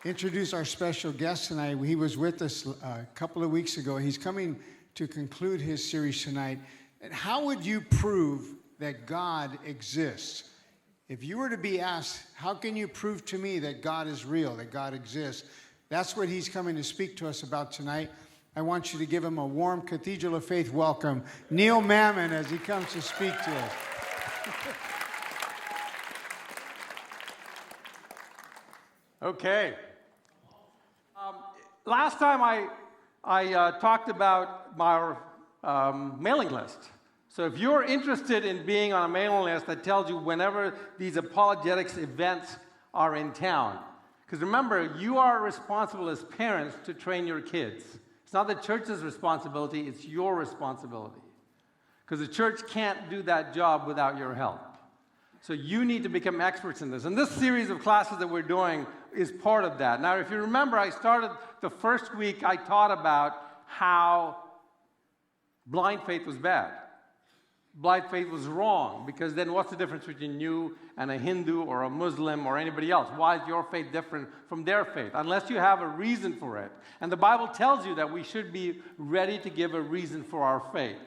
introduce our special guest tonight. He was with us a couple of weeks ago. He's coming to conclude his series tonight. And how would you prove that God exists? If you were to be asked, how can you prove to me that God is real, that God exists? That's what he's coming to speak to us about tonight. I want you to give him a warm Cathedral of Faith welcome. Neil Mammen, as he comes to speak to us. Okay. Last time I talked about my mailing list. So if you're interested in being on a mailing list that tells you whenever these apologetics events are in town, because remember, you are responsible as parents to train your kids. It's not the church's responsibility, it's your responsibility. Because the church can't do that job without your help. So you need to become experts in this. And this series of classes that we're doing is part of that. Now, if you remember, I started the first week, I taught about how blind faith was bad. Blind faith was wrong, because then what's the difference between you and a Hindu or a Muslim or anybody else? Why is your faith different from their faith? Unless you have a reason for it. And the Bible tells you that we should be ready to give a reason for our faith.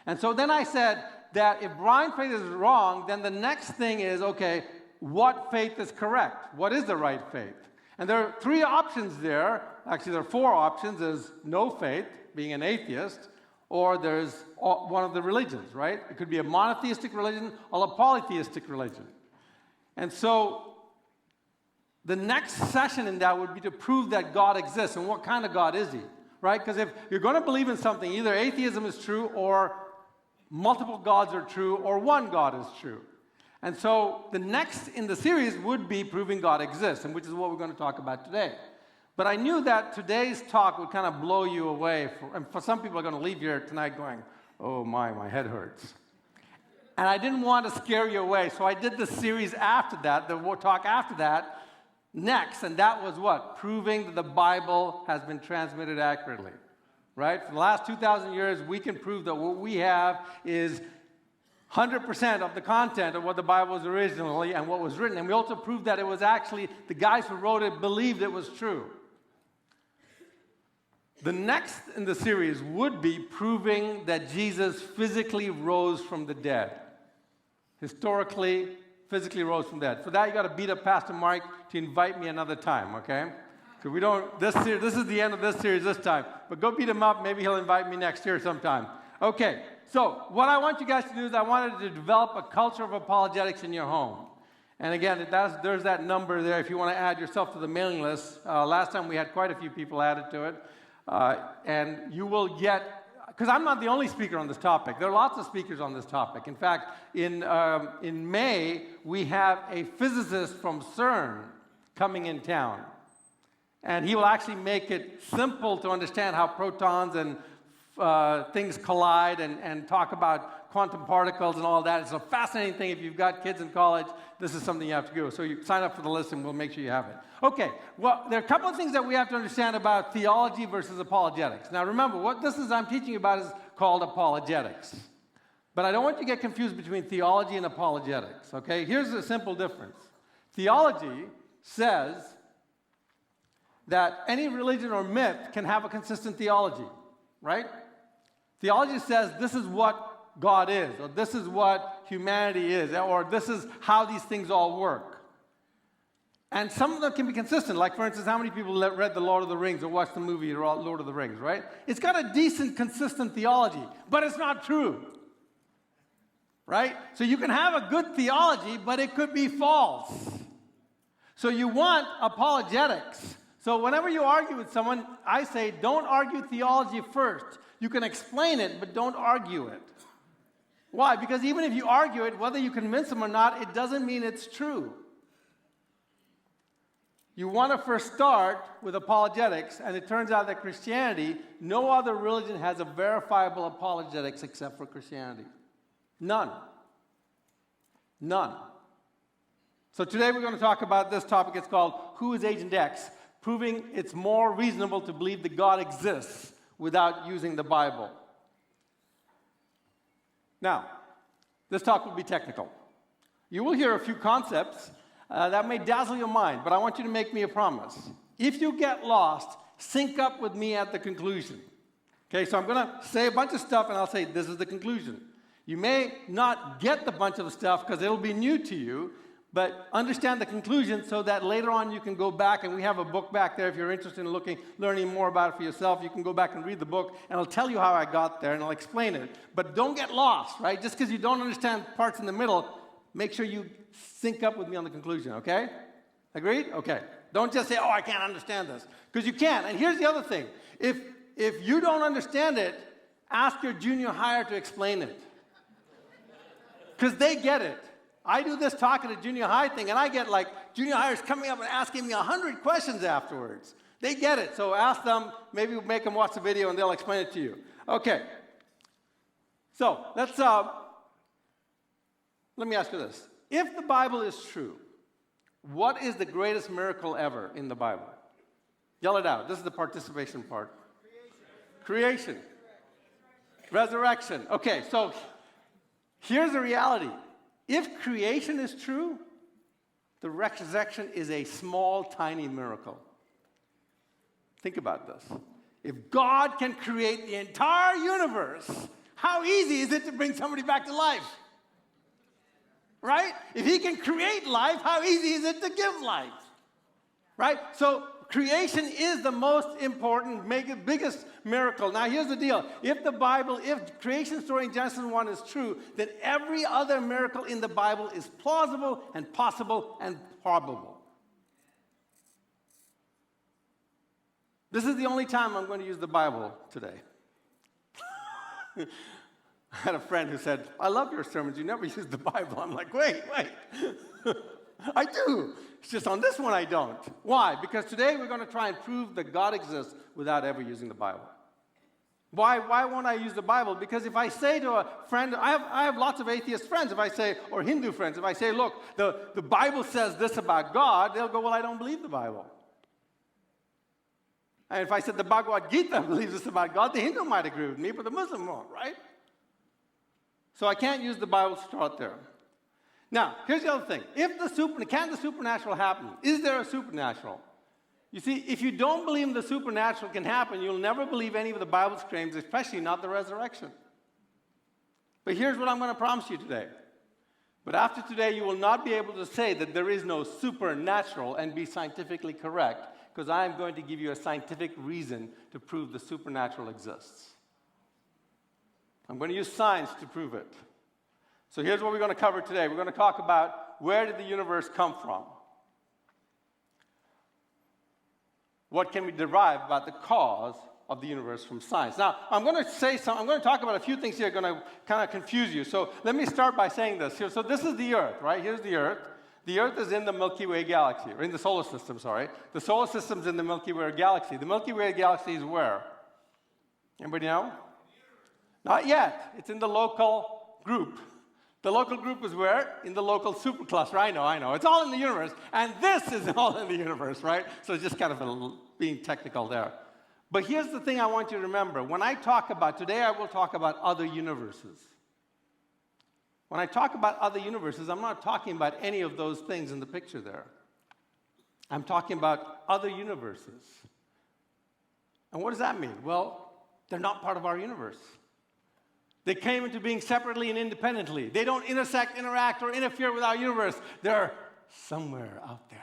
And so then I said that if blind faith is wrong, then the next thing is, okay, what faith is correct? What is the right faith? And there are three options there. Actually, there are four options. There's no faith, being an atheist, or there's one of the religions, right? It could be a monotheistic religion or a polytheistic religion. And so the next session in that would be to prove that God exists. And what kind of God is he, right? Because if you're going to believe in something, either atheism is true, or multiple gods are true, or one God is true. And so the next in the series would be proving God exists, and which is what we're going to talk about today. But I knew that today's talk would kind of blow you away. And for some people are going to leave here tonight going, oh my head hurts. And I didn't want to scare you away, so I did the series after that, the talk after that, next. And that was what? Proving that the Bible has been transmitted accurately. Right? For the last 2,000 years, we can prove that what we have is 100% of the content of what the Bible was originally and what was written. And we also proved that it was actually, the guys who wrote it believed it was true. The next in the series would be proving that Jesus physically rose from the dead. Historically, physically rose from the dead. For that, you got to beat up Pastor Mike to invite me another time, okay? Because we don't, this is the end of this series this time. But go beat him up, maybe he'll invite me next year sometime. Okay, so what I want you guys to do is I wanted to develop a culture of apologetics in your home. And again, there's that number there if you want to add yourself to the mailing list. Last time we had quite a few people added to it. And you will get, because I'm not the only speaker on this topic. There are lots of speakers on this topic. In fact, in May, we have a physicist from CERN coming in town. And he will actually make it simple to understand how protons and things collide and talk about quantum particles and all that. It's a fascinating thing. If you've got kids in college, this is something you have to do. So you sign up for the list and we'll make sure you have it. Okay, well, there are a couple of things that we have to understand about theology versus apologetics. Now remember, what I'm teaching about is called apologetics. But I don't want you to get confused between theology and apologetics, okay? Here's a simple difference. Theology says that any religion or myth can have a consistent theology, right? Theology says this is what God is, or this is what humanity is, or this is how these things all work. And some of them can be consistent, like for instance, how many people read The Lord of the Rings or watched the movie Lord of the Rings, right? It's got a decent, consistent theology, but it's not true, right? So you can have a good theology, but it could be false. So you want apologetics. So whenever you argue with someone, I say, don't argue theology first. You can explain it, but don't argue it. Why? Because even if you argue it, whether you convince them or not, it doesn't mean it's true. You want to first start with apologetics, and it turns out that Christianity, no other religion has a verifiable apologetics except for Christianity. None. None. So today we're going to talk about this topic. It's called Who is Agent X? Proving it's more reasonable to believe that God exists without using the Bible. Now, this talk will be technical. You will hear a few concepts that may dazzle your mind, but I want you to make me a promise. If you get lost, sync up with me at the conclusion. Okay, so I'm going to say a bunch of stuff, and I'll say, this is the conclusion. You may not get the bunch of the stuff because it'll be new to you, but understand the conclusion so that later on you can go back, and we have a book back there if you're interested in learning more about it for yourself. You can go back and read the book, and I'll tell you how I got there, and I'll explain it. But don't get lost, right? Just because you don't understand parts in the middle, make sure you sync up with me on the conclusion, okay? Agreed? Okay. Don't just say, oh, I can't understand this, because you can't. And here's the other thing. If you don't understand it, ask your junior higher to explain it, because they get it. I do this talk at a junior high thing, and I get junior hires coming up and asking me 100 questions afterwards. They get it, so ask them, maybe make them watch the video, and they'll explain it to you. Okay. So, let me ask you this. If the Bible is true, what is the greatest miracle ever in the Bible? Yell it out. This is the participation part. Creation. Resurrection. Okay, so here's the reality. If creation is true, the resurrection is a small, tiny miracle. Think about this. If God can create the entire universe, how easy is it to bring somebody back to life? Right? If he can create life, how easy is it to give life? Right? So creation is the most important, biggest miracle. Now, here's the deal. If creation story in Genesis 1 is true, then every other miracle in the Bible is plausible and possible and probable. This is the only time I'm going to use the Bible today. I had a friend who said, I love your sermons. You never use the Bible. I'm like, wait. I do. It's just on this one I don't. Why? Because today we're going to try and prove that God exists without ever using the Bible. Why won't I use the Bible? Because if I say to a friend, I have lots of atheist friends, or Hindu friends, if I say, look, the Bible says this about God, they'll go, well, I don't believe the Bible. And if I said the Bhagavad Gita believes this about God, the Hindu might agree with me, but the Muslim won't, right? So I can't use the Bible to start there. Now, here's the other thing. Can the supernatural happen? Is there a supernatural? You see, if you don't believe the supernatural can happen, you'll never believe any of the Bible's claims, especially not the resurrection. But here's what I'm going to promise you today. But after today, you will not be able to say that there is no supernatural and be scientifically correct, because I am going to give you a scientific reason to prove the supernatural exists. I'm going to use science to prove it. So here's what we're going to cover today. We're going to talk about where did the universe come from? What can we derive about the cause of the universe from science? Now, I'm going to talk about a few things here that are going to kind of confuse you. So let me start by saying this. So this is the Earth, right? Here's the Earth. The Earth is in the Milky Way galaxy, or in the solar system, sorry. The solar system's in the Milky Way galaxy. The Milky Way galaxy is where? Anybody know? Not yet. It's in the local group. The local group is where? In the local supercluster. I know. It's all in the universe. And this is all in the universe, right? So it's just kind of being technical there. But here's the thing I want you to remember. Today I will talk about other universes. When I talk about other universes, I'm not talking about any of those things in the picture there. I'm talking about other universes. And what does that mean? Well, they're not part of our universe. They came into being separately and independently. They don't intersect, interact, or interfere with our universe. They're somewhere out there.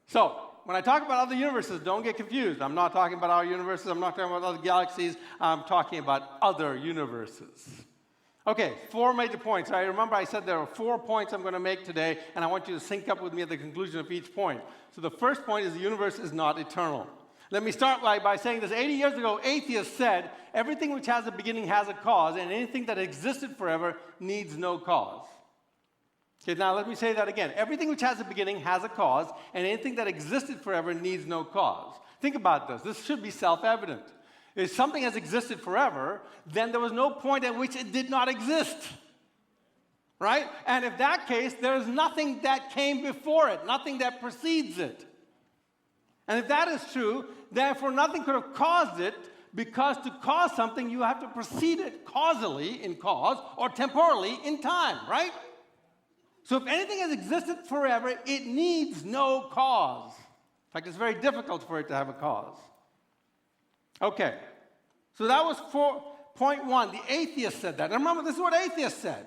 So, when I talk about other universes, don't get confused. I'm not talking about our universes. I'm not talking about other galaxies. I'm talking about other universes. Okay, 4 major points. I remember I said there are 4 points I'm going to make today, and I want you to sync up with me at the conclusion of each point. So the first point is the universe is not eternal. Let me start by saying this. 80 years ago, atheists said, everything which has a beginning has a cause, and anything that existed forever needs no cause. Okay, now let me say that again. Everything which has a beginning has a cause, and anything that existed forever needs no cause. Think about this. This should be self-evident. If something has existed forever, then there was no point at which it did not exist. Right? And if that case, there is nothing that came before it, nothing that precedes it. And if that is true, therefore nothing could have caused it, because to cause something, you have to precede it causally in cause or temporally in time, right? So if anything has existed forever, it needs no cause. In fact, it's very difficult for it to have a cause. Okay, so that was point one. The atheist said that. And remember, this is what atheists said.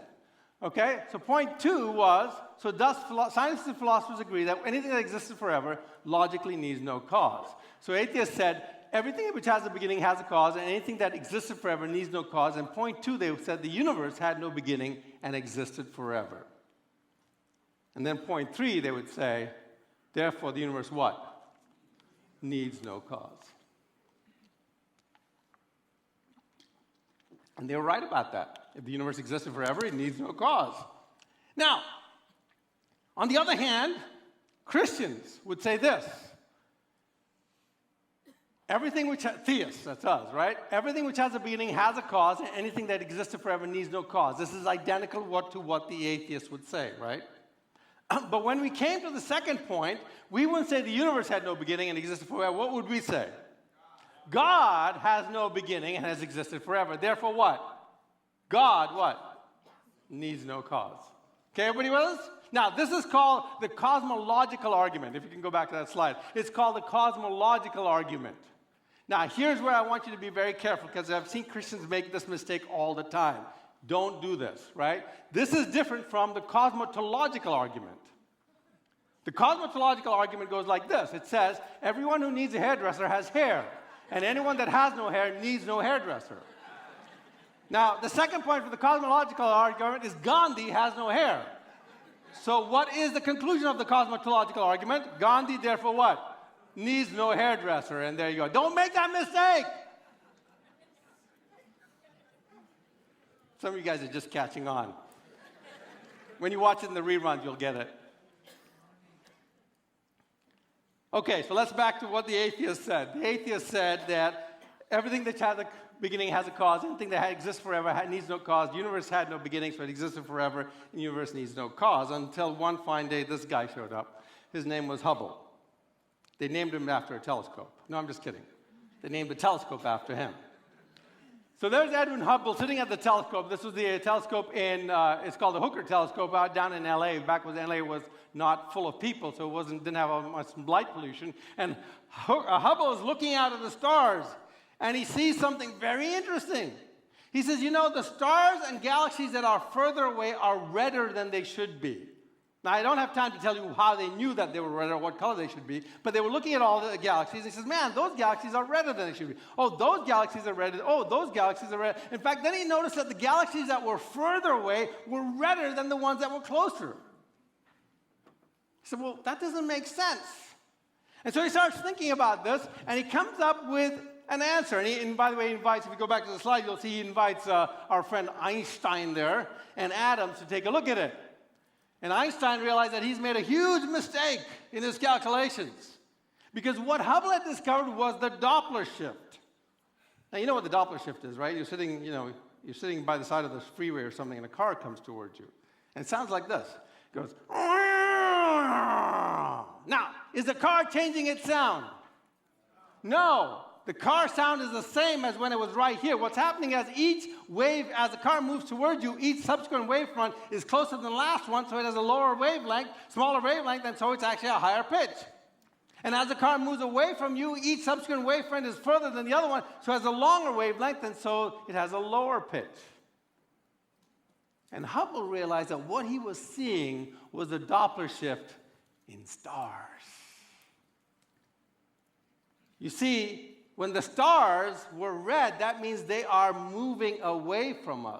Okay, so point two was, so thus scientists and philosophers agree that anything that existed forever logically needs no cause. So atheists said, everything which has a beginning has a cause, and anything that existed forever needs no cause. And point two, they said the universe had no beginning and existed forever. And then point three, they would say, therefore the universe what? Needs no cause. And they were right about that. If the universe existed forever, it needs no cause. Now, on the other hand, Christians would say this. Everything which theists, that's us, right? Everything which has a beginning has a cause, and anything that existed forever needs no cause. This is identical to what the atheists would say, right? But when we came to the second point, we wouldn't say the universe had no beginning and existed forever. What would we say? God has no beginning and has existed forever. Therefore what? God what? Needs no cause. Okay, everybody with us? Now, this is called the cosmological argument. If you can go back to that slide. It's called the cosmological argument. Now, here's where I want you to be very careful, because I've seen Christians make this mistake all the time. Don't do this, right? This is different from the cosmetological argument. The cosmetological argument goes like this. It says, everyone who needs a hairdresser has hair, and anyone that has no hair needs no hairdresser. Now, the second point for the cosmological argument is Gandhi has no hair. So what is the conclusion of the cosmetological argument? Gandhi, therefore what? Needs no hairdresser, and there you go. Don't make that mistake! Some of you guys are just catching on. When you watch it in the reruns, you'll get it. Okay, so let's back to what the atheist said. The atheist said that everything that has a beginning has a cause. Anything that exists forever needs no cause. The universe had no beginning, so it existed forever. And the universe needs no cause. Until one fine day, this guy showed up. His name was Hubble. They named him after a telescope. No, I'm just kidding. They named the telescope after him. So there's Edwin Hubble sitting at the telescope. This was the telescope it's called the Hooker telescope out down in LA, back when LA was not full of people, so it didn't have much light pollution. And Hubble is looking out at the stars, and he sees something very interesting. He says, you know, the stars and galaxies that are further away are redder than they should be. Now, I don't have time to tell you how they knew that they were red or what color they should be, but they were looking at all the galaxies. He says, man, those galaxies are redder than they should be. Oh, those galaxies are red. Oh, those galaxies are red. In fact, then he noticed that the galaxies that were further away were redder than the ones that were closer. He said, well, that doesn't make sense. And so he starts thinking about this, and he comes up with an answer. And by the way, he invites, if you go back to the slide, you'll see he invites our friend Einstein there and Adams to take a look at it. And Einstein realized that he's made a huge mistake in his calculations. Because what Hubble had discovered was the Doppler shift. Now, you know what the Doppler shift is, right? You're sitting by the side of the freeway or something, and a car comes towards you. And it sounds like this. It goes, now, is the car changing its sound? No. The car sound is the same as when it was right here. What's happening as each wave, as the car moves towards you, each subsequent wavefront is closer than the last one, so it has a lower wavelength, smaller wavelength, and so it's actually a higher pitch. And as the car moves away from you, each subsequent wavefront is further than the other one, so it has a longer wavelength, and so it has a lower pitch. And Hubble realized that what he was seeing was a Doppler shift in stars. You see, when the stars were red, that means they are moving away from us.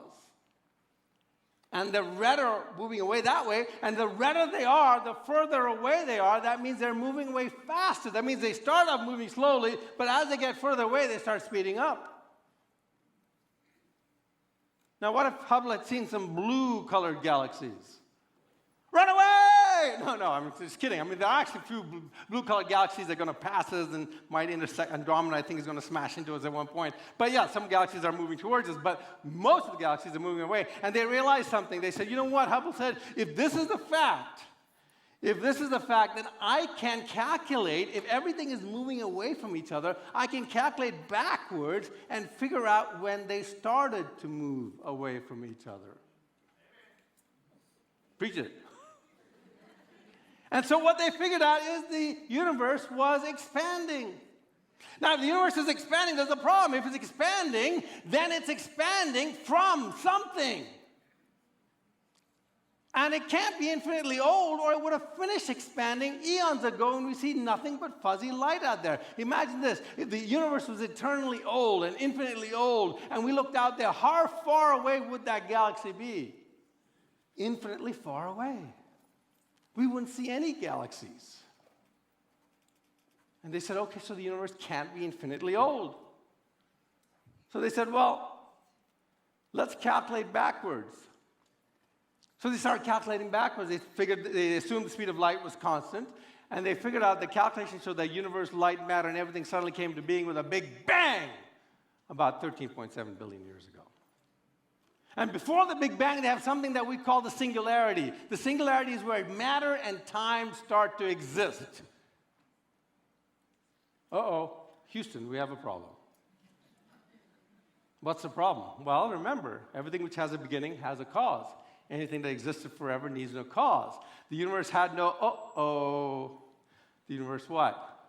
And the redder moving away that way, and the redder they are, the further away they are, that means they're moving away faster. That means they start off moving slowly, but as they get further away, they start speeding up. Now, what if Hubble had seen some blue-colored galaxies? Run away! No, I'm just kidding. I mean, there are actually a few blue-colored galaxies that are going to pass us and might intersect. Andromeda, I think, is going to smash into us at one point. But yeah, some galaxies are moving towards us, but most of the galaxies are moving away. And they realized something. They said, you know what? Hubble said, if this is the fact, then I can calculate, if everything is moving away from each other, I can calculate backwards and figure out when they started to move away from each other. Preach it. And so what they figured out is the universe was expanding. Now, if the universe is expanding, there's a problem. If it's expanding, then it's expanding from something. And it can't be infinitely old, or it would have finished expanding eons ago, and we see nothing but fuzzy light out there. Imagine this. If the universe was eternally old and infinitely old, and we looked out there, how far away would that galaxy be? Infinitely far away. We wouldn't see any galaxies. And they said, okay, so the universe can't be infinitely old. So they said, well, let's calculate backwards. So they started calculating backwards. They assumed the speed of light was constant, and they figured out the calculations showed that universe, light, matter, and everything suddenly came to being with a big bang about 13.7 billion years ago. And before the Big Bang, they have something that we call the singularity. The singularity is where matter and time start to exist. Uh-oh, Houston, we have a problem. What's the problem? Well, remember, everything which has a beginning has a cause. Anything that existed forever needs no cause. The universe had no, The universe what?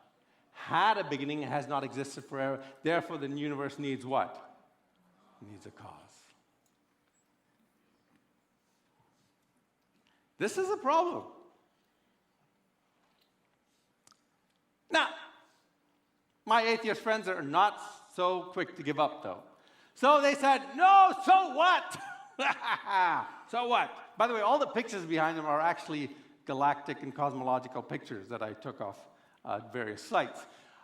Had a beginning, has not existed forever. Therefore, the universe needs what? It needs a cause. This is a problem. Now, my atheist friends are not so quick to give up, though. So they said, no, so what? So what? By the way, all the pictures behind them are actually galactic and cosmological pictures that I took off various sites.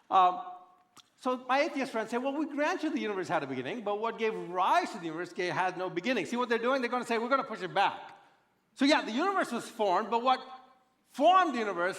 So my atheist friends say, well, we grant you the universe had a beginning, but what gave rise to the universe had no beginning. See what they're doing? They're going to say, we're going to push it back. So yeah, the universe was formed, but what formed the universe,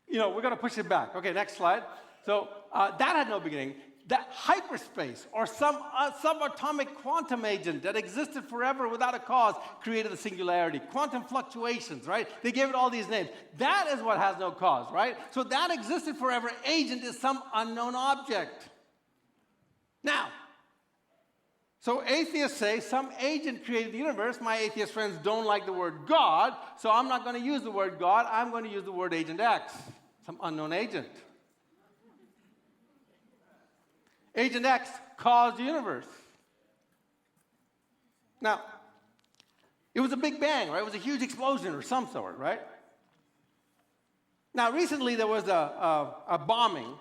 we're going to push it back. Okay, next slide. So that had no beginning. That hyperspace or some subatomic quantum agent that existed forever without a cause created the singularity. Quantum fluctuations, right? They gave it all these names. That is what has no cause, right? So that existed forever agent is some unknown object. Now, so atheists say some agent created the universe. My atheist friends don't like the word God, so I'm not going to use the word God. I'm going to use the word agent X, some unknown agent. Agent X caused the universe. Now, it was a big bang, right? It was a huge explosion or some sort, right? Now, recently there was a bombing.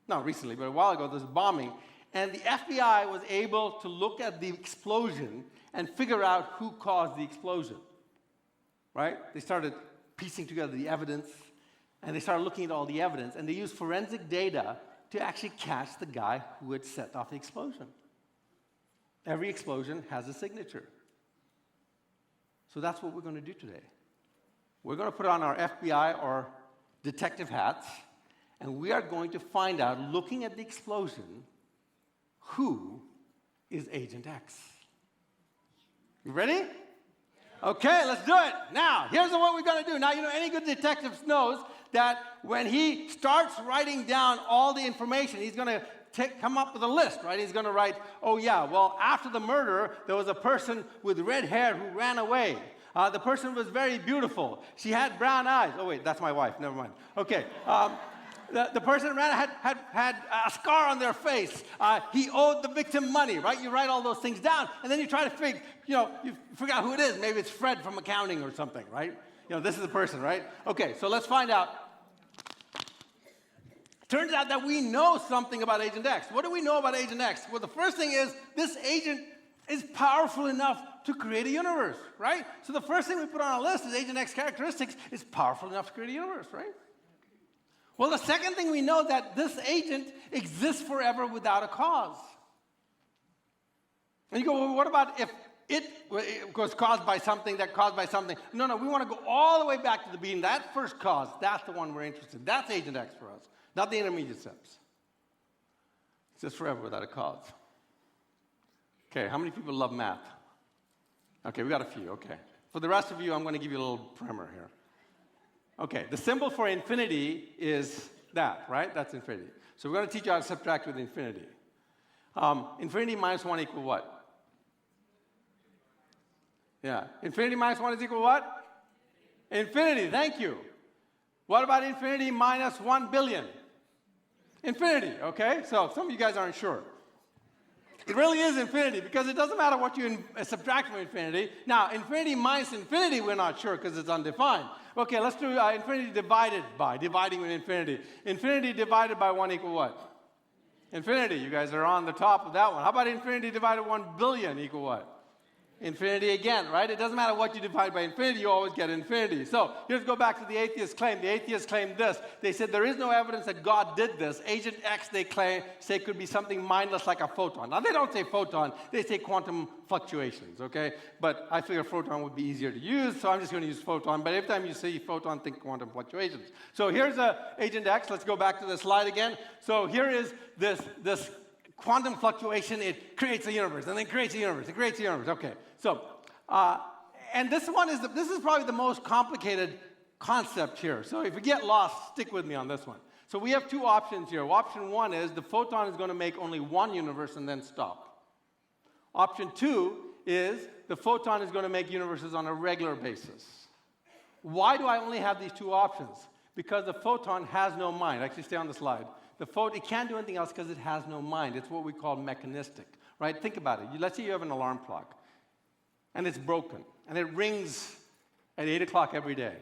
Not recently, but a while ago there was a bombing. And the FBI was able to look at the explosion and figure out who caused the explosion, right? They started piecing together the evidence, and they started looking at all the evidence, and they used forensic data to actually catch the guy who had set off the explosion. Every explosion has a signature. So that's what we're going to do today. We're going to put on our FBI or detective hats, and we are going to find out, looking at the explosion, who is Agent X. You ready? Okay, let's do it. Now, here's what we're going to do. Now, any good detective knows that when he starts writing down all the information, he's going to come up with a list, right? He's going to write, oh, yeah, well, after the murder, there was a person with red hair who ran away. The person was very beautiful. She had brown eyes. Oh, wait, that's my wife. Never mind. Okay. The person had a scar on their face. He owed the victim money, right? You write all those things down, and then you try to figure, you figure out who it is. Maybe it's Fred from accounting or something, right? This is the person, right? Okay, so let's find out. Turns out that we know something about Agent X. What do we know about Agent X? Well, the first thing is this agent is powerful enough to create a universe, right? So the first thing we put on our list is Agent X characteristics is powerful enough to create a universe, right? Well, the second thing we know that this agent exists forever without a cause. And you go, well, what about if it was caused by something that caused by something? No, we want to go all the way back to the beginning. That first cause, that's the one we're interested in. That's Agent X for us, not the intermediate steps. It's just forever without a cause. Okay, how many people love math? Okay, we got a few, okay. For the rest of you, I'm going to give you a little primer here. Okay, the symbol for infinity is that, right? That's infinity. So we're going to teach you how to subtract with infinity. Infinity minus 1 equal what? Yeah, infinity minus 1 is equal what? Infinity, thank you. What about infinity minus 1 billion? Infinity, okay? So some of you guys aren't sure. It really is infinity because it doesn't matter what you subtract from infinity. Now, infinity minus infinity, we're not sure because it's undefined. Okay, let's do infinity divided by, dividing with infinity. Infinity divided by 1 equal what? Infinity. You guys are on the top of that one. How about infinity divided 1 billion equal what? Infinity again, right? It doesn't matter what you divide by infinity, you always get infinity. So here's go back to the atheist claim. The atheists claimed this. They said there is no evidence that God did this. Agent X, they say could be something mindless like a photon. Now, they don't say photon. They say quantum fluctuations, okay? But I figure photon would be easier to use, so I'm just going to use photon. But every time you say photon, think quantum fluctuations. So here's Agent X. Let's go back to the slide again. So here is this quantum fluctuation. It creates a universe, and then creates a universe. It creates a universe. Okay. So, and this is probably the most complicated concept here. So if you get lost, stick with me on this one. So we have two options here. Option one is the photon is going to make only one universe and then stop. Option two is the photon is going to make universes on a regular basis. Why do I only have these two options? Because the photon has no mind. Actually, stay on the slide. It can't do anything else because it has no mind. It's what we call mechanistic, right? Think about it. Let's say you have an alarm clock, and it's broken, and it rings at 8 o'clock every day.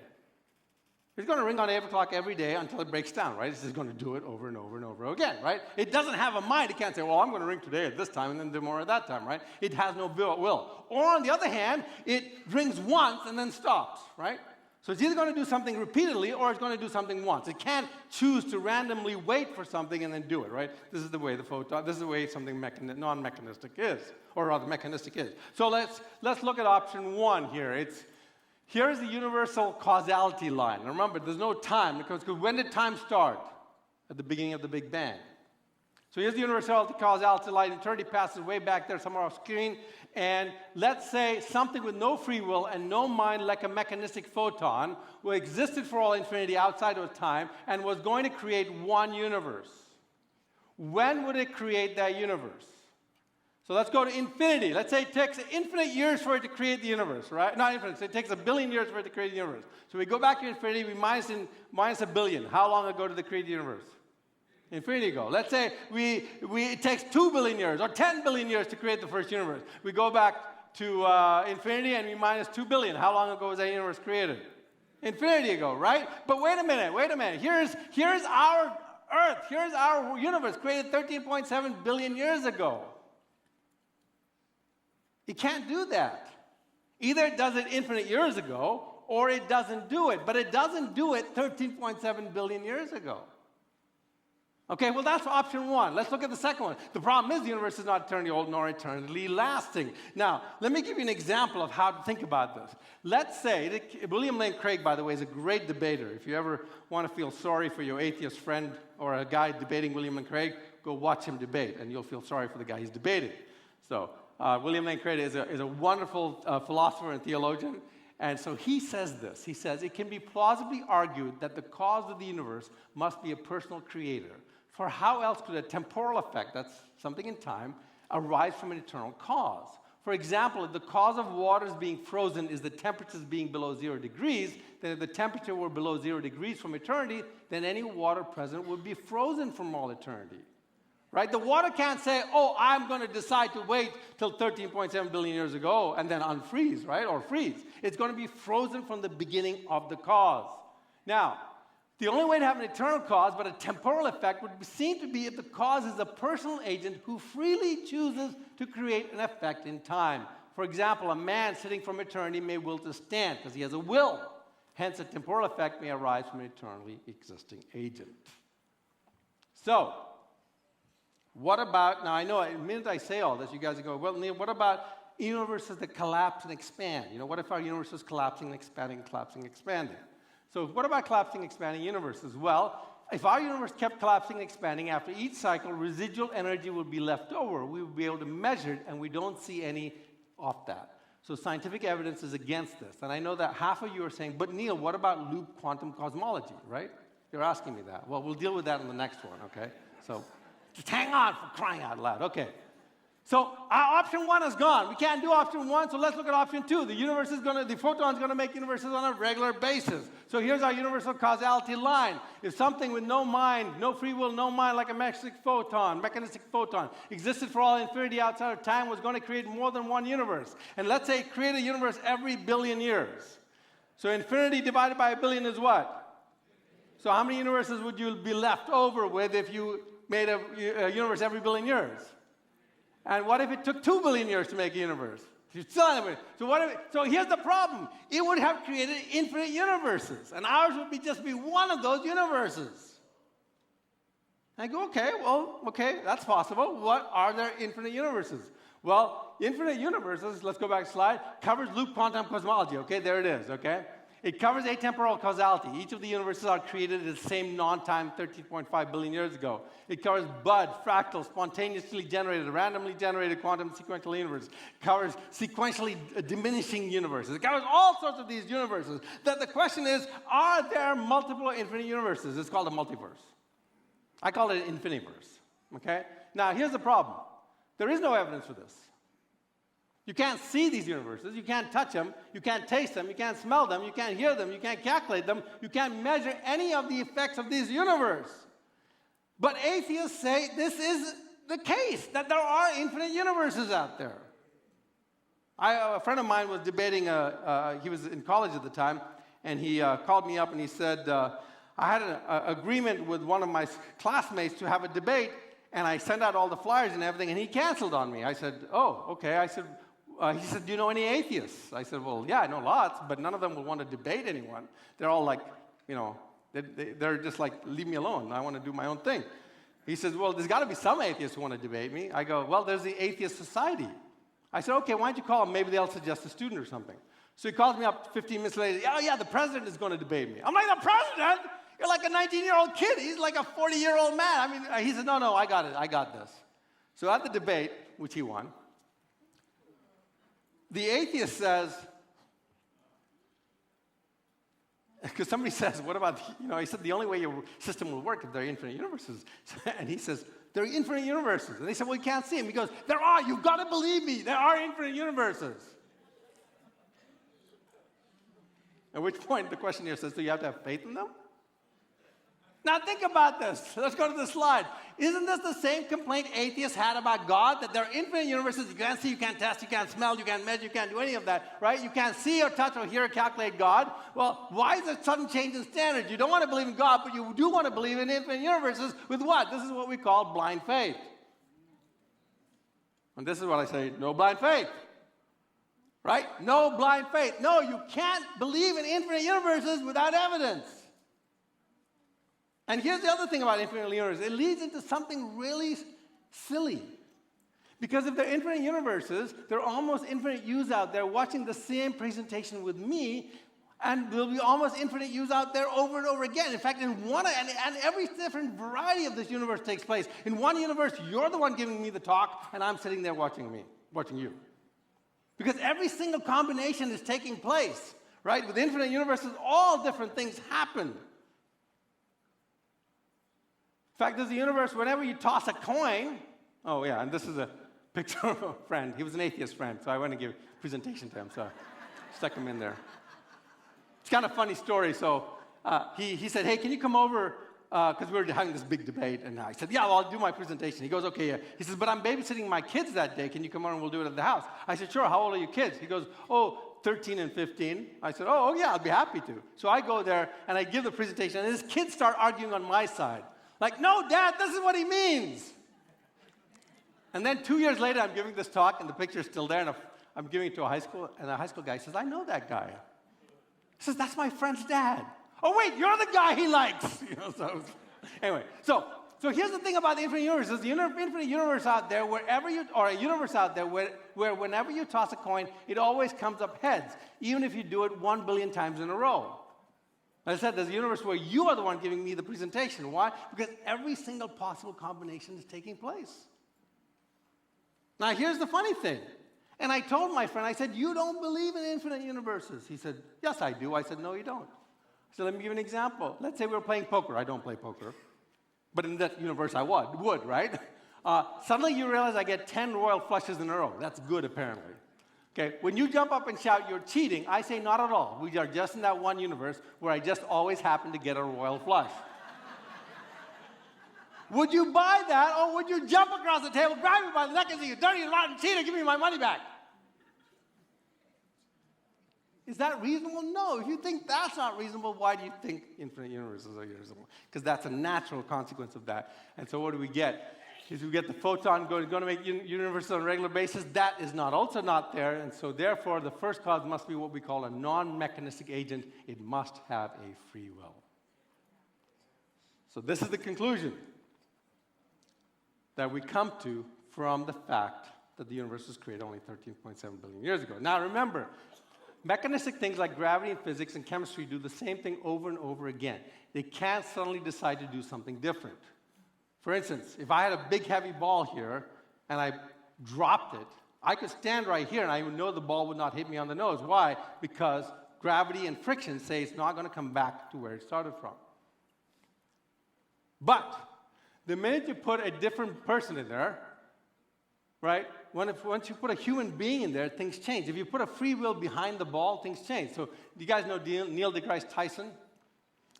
It's going to ring on 8 o'clock every day until it breaks down, right? It's just going to do it over and over and over again, right? It doesn't have a mind. It can't say, well, I'm going to ring today at this time and then do more at that time, right? It has no will. Or on the other hand, it rings once and then stops, right? So it's either going to do something repeatedly or it's going to do something once. It can't choose to randomly wait for something and then do it, right? This is the way this is the way something non-mechanistic is, or rather mechanistic is. So let's look at option one here. Here's the universal causality line. And remember, there's no time because when did time start? At the beginning of the Big Bang. So here's the universal causality line. Eternity passes way back there somewhere off screen. And let's say something with no free will and no mind like a mechanistic photon who existed for all infinity outside of time and was going to create one universe. When would it create that universe? So let's go to infinity. Let's say it takes infinite years for it to create the universe, right? Not infinite. So it takes 1 billion years for it to create the universe. So we go back to infinity, we minus 1 billion. How long ago did it create the universe? Infinity ago. Let's say it takes 2 billion years or 10 billion years to create the first universe. We go back to infinity and we minus 2 billion. How long ago was that universe created? Infinity ago, right? But wait a minute. Here's our Earth. Here's our universe created 13.7 billion years ago. It can't do that. Either it does it infinite years ago or it doesn't do it. But it doesn't do it 13.7 billion years ago. Okay, well, that's option one. Let's look at the second one. The problem is the universe is not eternally old nor eternally lasting. Now, let me give you an example of how to think about this. Let's say, William Lane Craig, by the way, is a great debater. If you ever want to feel sorry for your atheist friend or a guy debating William Lane Craig, go watch him debate, and you'll feel sorry for the guy he's debating. So, William Lane Craig is a wonderful philosopher and theologian, and so he says this. He says, it can be plausibly argued that the cause of the universe must be a personal creator. For how else could a temporal effect, that's something in time, arise from an eternal cause? For example, if the cause of waters being frozen is the temperatures being below 0 degrees, then if the temperature were below 0 degrees from eternity, then any water present would be frozen from all eternity. Right? The water can't say, oh, I'm going to decide to wait till 13.7 billion years ago and then unfreeze, right? Or freeze. It's going to be frozen from the beginning of the cause. Now, the only way to have an eternal cause, but a temporal effect, would seem to be if the cause is a personal agent who freely chooses to create an effect in time. For example, a man sitting from eternity may will to stand because he has a will. Hence, a temporal effect may arise from an eternally existing agent. So, what about, now I know the minute I say all this, you guys are going, well, Neil, what about universes that collapse and expand? You know, what if our universe is collapsing and expanding, collapsing, expanding? So what about collapsing, expanding universes? Well, if our universe kept collapsing and expanding, after each cycle, residual energy would be left over. We would be able to measure it, and we don't see any of that. So scientific evidence is against this. And I know that half of you are saying, but Neil, what about loop quantum cosmology, right? You're asking me that. Well, we'll deal with that in the next one, okay? So just hang on for crying out loud. Okay. So our option 1 is gone. We can't do option 1, so let's look at option 2. The photon's going to make universes on a regular basis. So here's our universal causality line. If something with no mind, no free will, no mind, like a mechanistic photon, existed for all infinity outside of time, was going to create more than one universe. And let's say create a universe every billion years. So infinity divided by a billion is what? So how many universes would you be left over with if you made a universe every billion years? And what if it took 2 billion years to make a universe? So here's the problem. It would have created infinite universes, and ours would just be one of those universes. And I go, okay, that's possible. What are there infinite universes? Well, infinite universes, let's go back a slide, covers loop quantum cosmology. Okay, there it is, okay? It covers atemporal causality. Each of the universes are created at the same non-time 13.5 billion years ago. It covers bud, fractal, spontaneously generated, randomly generated quantum sequential universe. It covers sequentially diminishing universes. It covers all sorts of these universes. The question is, are there multiple infinite universes? It's called a multiverse. I call it an infiniverse, okay? Now, here's the problem. There is no evidence for this. You can't see these universes. You can't touch them. You can't taste them. You can't smell them. You can't hear them. You can't calculate them. You can't measure any of the effects of this universe. But atheists say this is the case, that there are infinite universes out there. A friend of mine was debating, he was in college at the time, and he called me up and he said, I had an agreement with one of my classmates to have a debate, and I sent out all the flyers and everything, and he canceled on me. I said, oh, okay. He said, do you know any atheists? I said, well, yeah, I know lots, but none of them will want to debate anyone. They're all like, they're just like, leave me alone. I want to do my own thing. He says, well, there's got to be some atheists who want to debate me. I go, well, there's the Atheist Society. I said, okay, why don't you call them? Maybe they'll suggest a student or something. So he calls me up 15 minutes later. Oh, yeah, the president is going to debate me. I'm like, the president? You're like a 19-year-old kid. He's like a 40-year-old man. He said, no, I got it. I got this. So at the debate, which he won, the atheist says, because somebody says, what about, he said the only way your system will work if there are infinite universes. And he says, there are infinite universes. And they said, well, you can't see them. He goes, there are. You've got to believe me. There are infinite universes. At which point the questioner says, do you have to have faith in them? Now think about this. Let's go to the slide. Isn't this the same complaint atheists had about God? That there are infinite universes you can't see, you can't test, you can't smell, you can't measure, you can't do any of that, right? You can't see or touch or hear or calculate God. Well, why is there a sudden change in standards? You don't want to believe in God, but you do want to believe in infinite universes with what? This is what we call blind faith. And this is what I say, no blind faith. Right? No blind faith. No, you can't believe in infinite universes without evidence. And here's the other thing about infinite universes. It leads into something really silly. Because if they're infinite universes, there are almost infinite yous out there watching the same presentation with me, and there'll be almost infinite yous out there over and over again. In fact, and every different variety of this universe takes place. In one universe, you're the one giving me the talk, and I'm sitting there watching you. Because every single combination is taking place, right? With infinite universes, all different things happen. In fact, there's a universe, whenever you toss a coin, oh yeah, and this is a picture of a friend. He was an atheist friend, so I went to give a presentation to him, so I stuck him in there. It's kind of a funny story. So he said, hey, can you come over, because we were having this big debate, and I said, yeah, well, I'll do my presentation. He goes, okay, yeah. He says, but I'm babysitting my kids that day. Can you come over and we'll do it at the house? I said, sure, how old are your kids? He goes, 13 and 15. I said, oh yeah, I'll be happy to. So I go there, and I give the presentation, and his kids start arguing on my side. Like, no, Dad, this is what he means. And then 2 years later, I'm giving this talk, and the picture's still there, and I'm giving it to a high school, and a high school guy says, I know that guy. He says, that's my friend's dad. Oh, wait, you're the guy he likes. Anyway, so here's the thing about the infinite universe. There's the infinite universe out there a universe out there where whenever you toss a coin, it always comes up heads, even if you do it 1 billion times in a row. As I said, there's a universe where you are the one giving me the presentation. Why? Because every single possible combination is taking place. Now, here's the funny thing. And I told my friend, I said, you don't believe in infinite universes. He said, yes, I do. I said, no, you don't. I said, let me give you an example. Let's say we were playing poker. I don't play poker. But in that universe, I would, right? Suddenly you realize I get 10 royal flushes in a row. That's good, apparently. Okay, when you jump up and shout, you're cheating, I say not at all. We are just in that one universe where I just always happen to get a royal flush. Would you buy that, or would you jump across the table, grab me by the neck and say, you dirty, rotten cheater, give me my money back? Is that reasonable? No. If you think that's not reasonable, why do you think infinite universes are reasonable? Because that's a natural consequence of that. And so what do we get? Is we get the photon going to make universes on a regular basis. That is also not there. And so therefore, the first cause must be what we call a non-mechanistic agent. It must have a free will. So this is the conclusion that we come to from the fact that the universe was created only 13.7 billion years ago. Now remember, mechanistic things like gravity and physics and chemistry do the same thing over and over again. They can't suddenly decide to do something different. For instance, if I had a big heavy ball here and I dropped it, I could stand right here and I would know the ball would not hit me on the nose. Why? Because gravity and friction say it's not going to come back to where it started from. But the minute you put a different person in there, right? Once you put a human being in there, things change. If you put a free will behind the ball, things change. So do you guys know Neil deGrasse Tyson?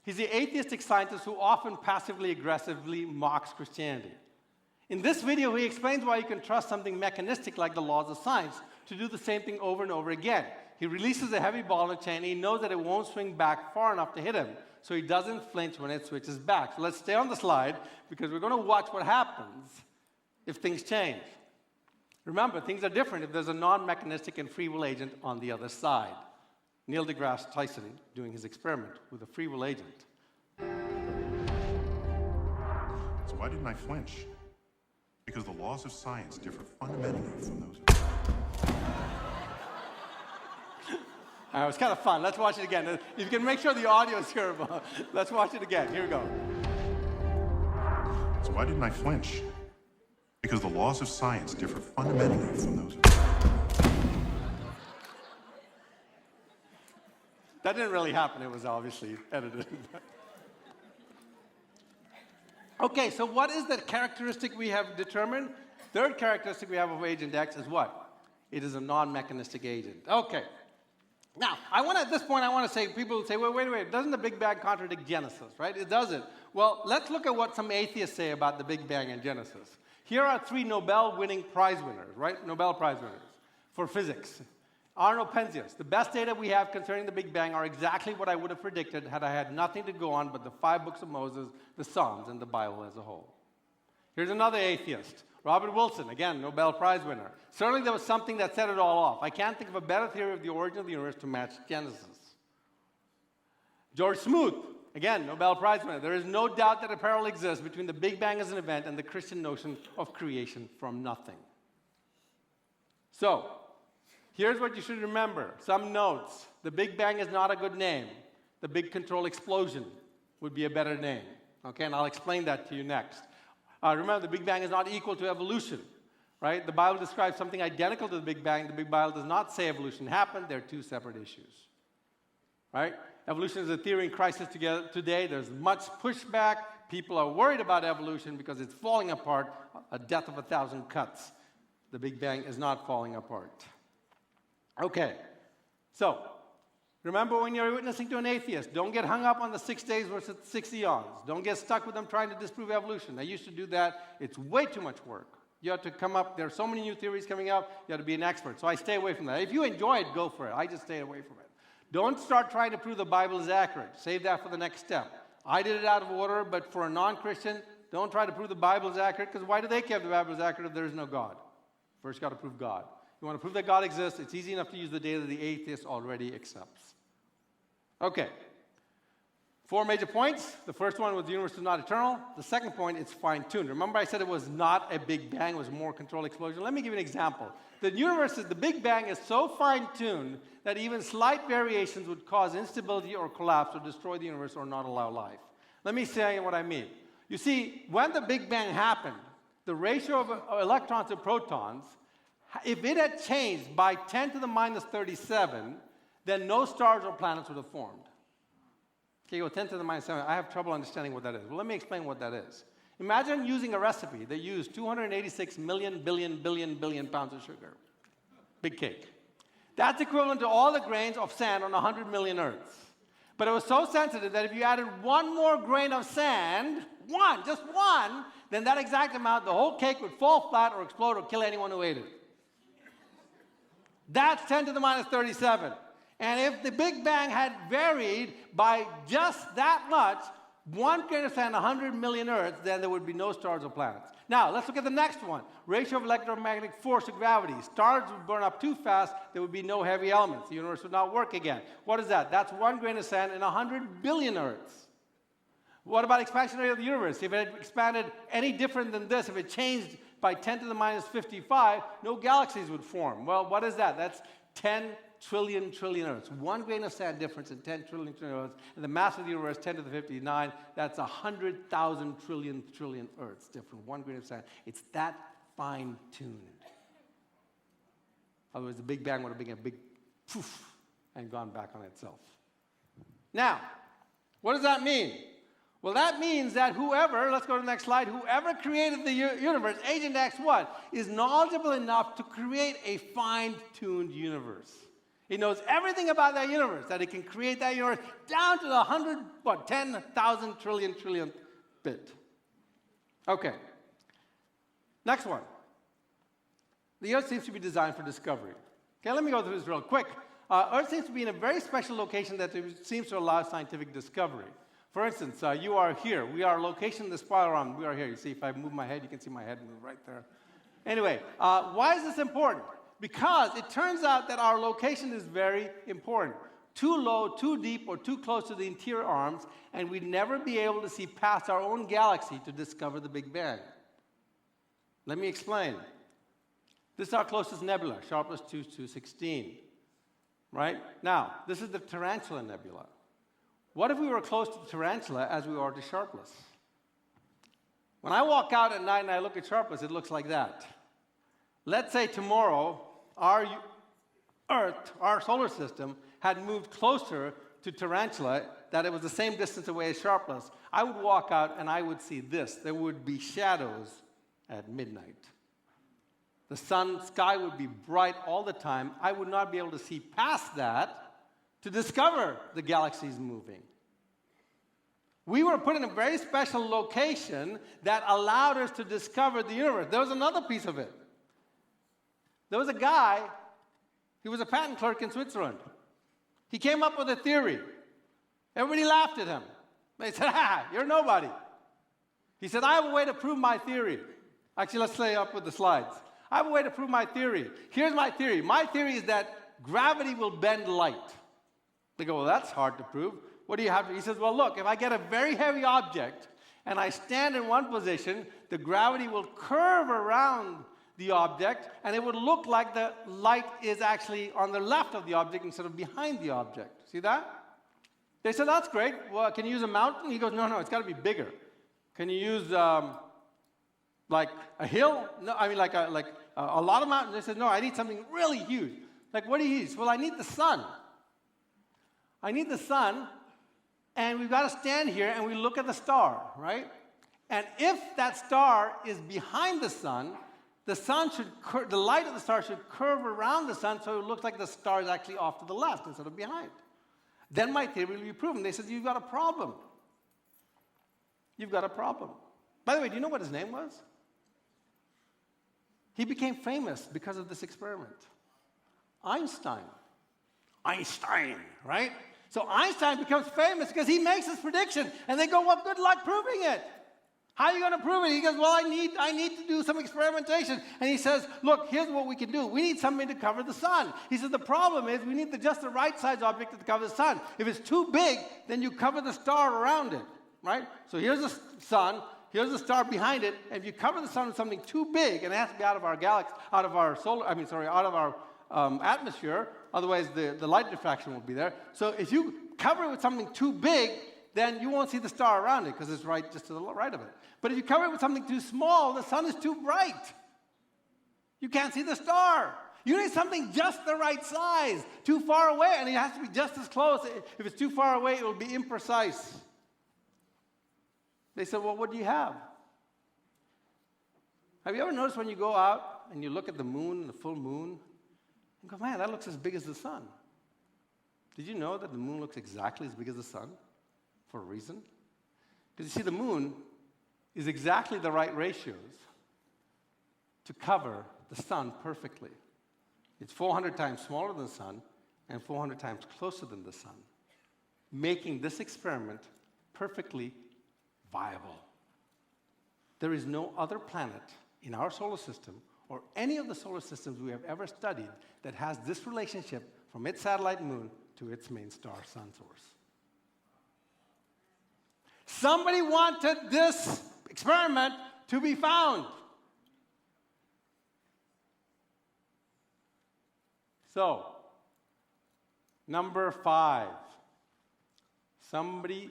He's the atheistic scientist who often passively aggressively mocks Christianity. In this video, he explains why you can trust something mechanistic like the laws of science to do the same thing over and over again. He releases a heavy ball in a chain, and he knows that it won't swing back far enough to hit him, so he doesn't flinch when it switches back. So let's stay on the slide, because we're going to watch what happens if things change. Remember, things are different if there's a non-mechanistic and free will agent on the other side. Neil deGrasse Tyson doing his experiment with a free will agent. So why didn't I flinch? Because the laws of science differ fundamentally from those of It was kind of fun. Let's watch it again. If you can make sure the audio is hearable, let's watch it again. Here we go. So why didn't I flinch? Because the laws of science differ fundamentally from those of That didn't really happen. It was obviously edited. Okay, so what is the characteristic we have determined? Third characteristic we have of agent X is what? It is a non-mechanistic agent. Okay. Now, at this point, I want to say, people say, wait, doesn't the Big Bang contradict Genesis, right? It doesn't. Well, let's look at what some atheists say about the Big Bang and Genesis. Here are 3 Nobel Prize winners, right? Nobel Prize winners for physics. Arno Penzias. The best data we have concerning the Big Bang are exactly what I would have predicted had I had nothing to go on but the 5 books of Moses, the Psalms, and the Bible as a whole. Here's another atheist. Robert Wilson, again, Nobel Prize winner. Certainly there was something that set it all off. I can't think of a better theory of the origin of the universe to match Genesis. George Smoot, again, Nobel Prize winner. There is no doubt that a parallel exists between the Big Bang as an event and the Christian notion of creation from nothing. So, here's what you should remember. Some notes. The Big Bang is not a good name. The Big Control Explosion would be a better name. Okay, and I'll explain that to you next. Remember, the Big Bang is not equal to evolution, right? The Bible describes something identical to the Big Bang. The Big Bible does not say evolution happened. They're 2 separate issues, right? Evolution is a theory in crisis today. There's much pushback. People are worried about evolution because it's falling apart, a death of 1,000 cuts. The Big Bang is not falling apart. Okay, so remember when you're witnessing to an atheist, don't get hung up on the 6 days versus 6 eons. Don't get stuck with them trying to disprove evolution. I used to do that. It's way too much work. You have to come up. There are so many new theories coming out. You have to be an expert. So I stay away from that. If you enjoy it, go for it. I just stay away from it. Don't start trying to prove the Bible is accurate. Save that for the next step. I did it out of order, but for a non-Christian, don't try to prove the Bible is accurate, because why do they care if the Bible is accurate if there is no God? First, got to prove God. You want to prove that God exists, it's easy enough to use the data the atheist already accepts. Okay. 4 major points. The first one was the universe is not eternal. The second point, it's fine-tuned. Remember I said it was not a Big Bang, it was more controlled explosion? Let me give you an example. The Big Bang is so fine-tuned that even slight variations would cause instability or collapse or destroy the universe or not allow life. Let me say what I mean. You see, when the Big Bang happened, the ratio of electrons to protons, if it had changed by 10 to the minus 37, then no stars or planets would have formed. Okay, well, 10 to the minus 7, I have trouble understanding what that is. Well, let me explain what that is. Imagine using a recipe that used 286 billion pounds of sugar. Big cake. That's equivalent to all the grains of sand on 100 million Earths. But it was so sensitive that if you added one more grain of sand, just one, then that exact amount, the whole cake would fall flat or explode or kill anyone who ate it. That's 10 to the minus 37. And if the Big Bang had varied by just that much, one grain of sand, 100 million Earths, then there would be no stars or planets. Now, let's look at the next one. Ratio of electromagnetic force to gravity. Stars would burn up too fast, there would be no heavy elements. The universe would not work again. What is that? That's one grain of sand in 100 billion Earths. What about expansion rate of the universe? If it had expanded any different than this, if it changed by 10 to the minus 55, no galaxies would form. Well, what is that? That's 10 trillion Earths. One grain of sand difference in 10 trillion Earths. And the mass of the universe, 10 to the 59, that's 100,000 trillion Earths different. One grain of sand. It's that fine-tuned. Otherwise, the Big Bang would have been a big poof and gone back on itself. Now, what does that mean? Well, that means that whoever, let's go to the next slide, whoever created the universe, Agent X what, is knowledgeable enough to create a fine-tuned universe. He knows everything about that universe, that it can create that universe down to the 10,000 trillionth bit. Okay. Next one. The Earth seems to be designed for discovery. Okay, let me go through this real quick. Earth seems to be in a very special location that seems to allow scientific discovery. For instance, you are here. We are location in the spiral arm. We are here. You see, if I move my head, you can see my head move right there. Anyway, why is this important? Because it turns out that our location is very important. Too low, too deep, or too close to the interior arms, and we'd never be able to see past our own galaxy to discover the Big Bang. Let me explain. This is our closest nebula, sharpless 2-16. Right? Now, this is the Tarantula Nebula. What if we were close to the Tarantula as we are to Sharpless? When I walk out at night and I look at Sharpless, it looks like that. Let's say tomorrow, our Earth, our solar system, had moved closer to Tarantula, that it was the same distance away as Sharpless. I would walk out and I would see this. There would be shadows at midnight. The sky would be bright all the time. I would not be able to see past that to discover the galaxies moving. We were put in a very special location that allowed us to discover the universe. There was another piece of it. There was a guy, he was a patent clerk in Switzerland. He came up with a theory. Everybody laughed at him. They said, you're nobody. He said, I have a way to prove my theory. Actually, let's stay up with the slides. I have a way to prove my theory. Here's my theory. My theory is that gravity will bend light. They go, well, that's hard to prove. What do you have to? He says, well, look, if I get a very heavy object and I stand in one position, the gravity will curve around the object, and it would look like the light is actually on the left of the object instead of behind the object. See that? They said, that's great. Well, can you use a mountain? He goes, no, it's got to be bigger. Can you use like a hill? No, I mean like a lot of mountains. They said, no, I need something really huge. Like, what do you use? Well, I need the sun. I need the sun, and we've got to stand here and we look at the star, right? And if that star is behind the sun should the light of the star should curve around the sun so it looks like the star is actually off to the left instead of behind. Then my theory will be proven. They said, you've got a problem. You've got a problem. By the way, do you know what his name was? He became famous because of this experiment. Einstein, right? So Einstein becomes famous because he makes this prediction, and they go, well, good luck proving it. How are you going to prove it? He goes, well, I need to do some experimentation. And he says, look, here's what we can do. We need something to cover the sun. He says, the problem is we need just the right size object to cover the sun. If it's too big, then you cover the star around it, right? So here's the sun. Here's the star behind it. And if you cover the sun with something too big, and it has to be out of our galaxy, out of our atmosphere, otherwise the light diffraction won't be there. So if you cover it with something too big, then you won't see the star around it because it's right just to the right of it. But if you cover it with something too small, the sun is too bright. You can't see the star. You need something just the right size, too far away, and it has to be just as close. If it's too far away, it will be imprecise. They said, well, what do you have? Have you ever noticed when you go out and you look at the moon, the full moon, and go, man, that looks as big as the sun? Did you know that the moon looks exactly as big as the sun for a reason? Because you see, the moon is exactly the right ratios to cover the sun perfectly. It's 400 times smaller than the sun and 400 times closer than the sun, making this experiment perfectly viable. There is no other planet in our solar system or any of the solar systems we have ever studied that has this relationship from its satellite moon to its main star sun source. Somebody wanted this experiment to be found. So, number 5.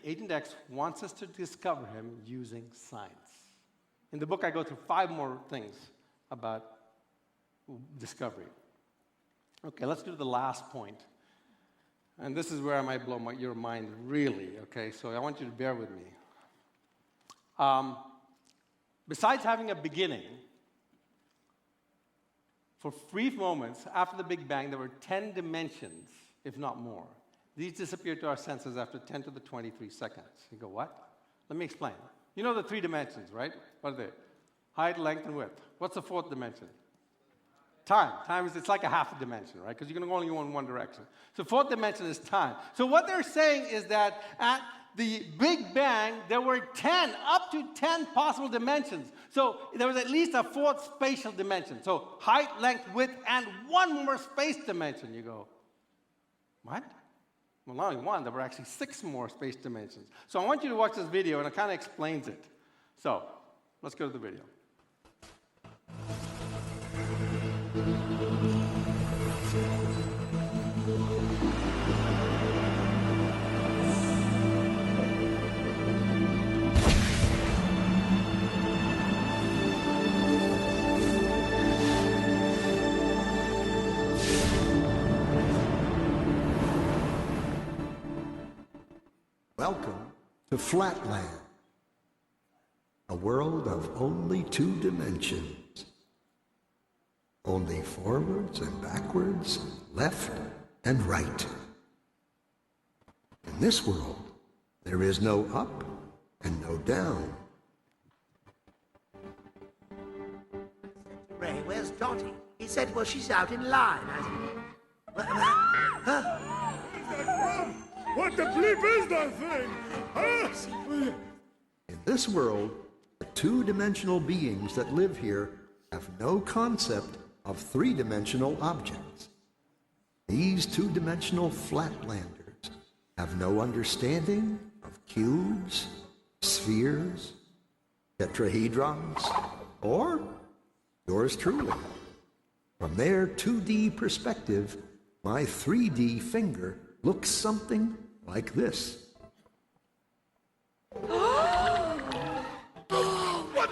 Agent X wants us to discover him using science. In the book, I go through 5 more things about discovery. Okay, let's do the last point. And this is where I might blow your mind really, okay? So I want you to bear with me. Besides having a beginning, for brief moments after the Big Bang, there were 10 dimensions, if not more. These disappeared to our senses after 10 to the 23 seconds. You go, what? Let me explain. You know the 3 dimensions, right? What are they? Height, length, and width. What's the 4th dimension? Time. Time is, it's like a half a dimension, right? Because you can only go in one direction. So 4th dimension is time. So what they're saying is that at the Big Bang, there were 10, up to 10 possible dimensions. So there was at least a 4th spatial dimension. So height, length, width, and 1 more space dimension. You go, what? Well, not only 1, there were actually 6 more space dimensions. So I want you to watch this video, and it kind of explains it. So let's go to the video. Welcome to Flatland, a world of only 2 dimensions. Only forwards and backwards, left and right. In this world, there is no up and no down. Ray, where's Dottie? He said, well, she's out in line. What the bleep is that thing? Huh? In this world, the 2-dimensional beings that live here have no concept of 3-dimensional objects. These 2-dimensional flatlanders have no understanding of cubes, spheres, tetrahedrons, or yours truly. From their 2D perspective, my 3D finger looks something like this. What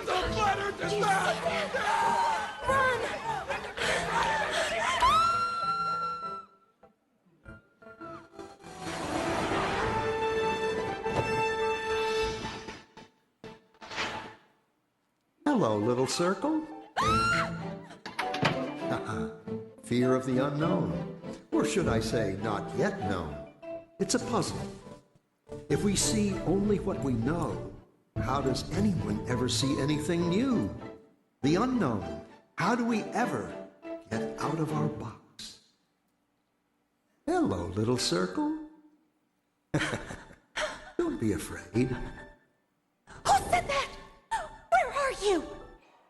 the butter is that? Run! Hello, little circle. Fear of the unknown. Or should I say, not yet known. It's a puzzle. If we see only what we know, how does anyone ever see anything new? The unknown. How do we ever get out of our box? Hello, little circle. Don't be afraid. Who said that? Where are you?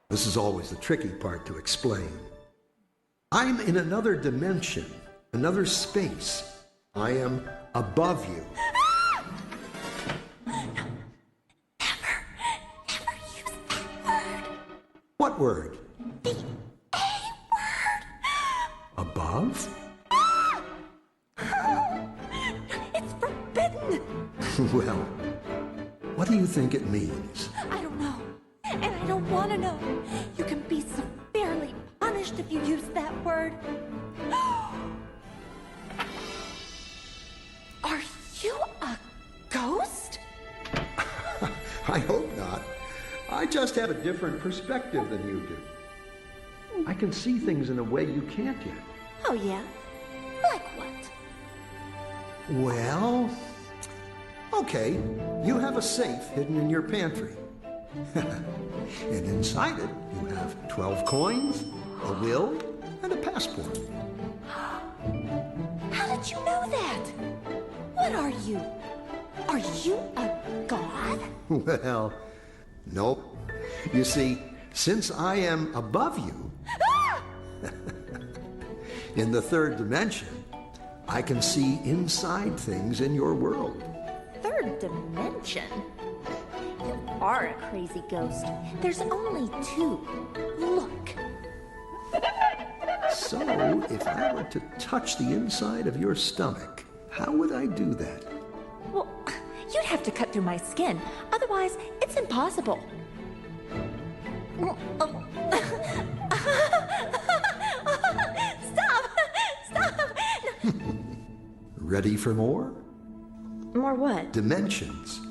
This is always the tricky part to explain. I'm in another dimension, another space. I am above you. Never use that word. What word? The A word. Above? It's forbidden. Well, what do you think it means? I don't know. And I don't want to know. You can be severely punished if you use that word. Are you a ghost? I hope not. I just have a different perspective than you do. I can see things in a way you can't yet. Oh, yeah? Like what? Well, okay, you have a safe hidden in your pantry. And inside it, you have 12 coins, a will, and a passport. How did you know that? What are you? Are you a god? Well, nope. You see, since I am above you, in the third dimension, I can see inside things in your world. Third dimension? You are a crazy ghost. There's only two. Look. So, if I were to touch the inside of your stomach, how would I do that? Well, you'd have to cut through my skin. Otherwise, it's impossible. Stop! Stop! Ready for more? More what? Dimensions.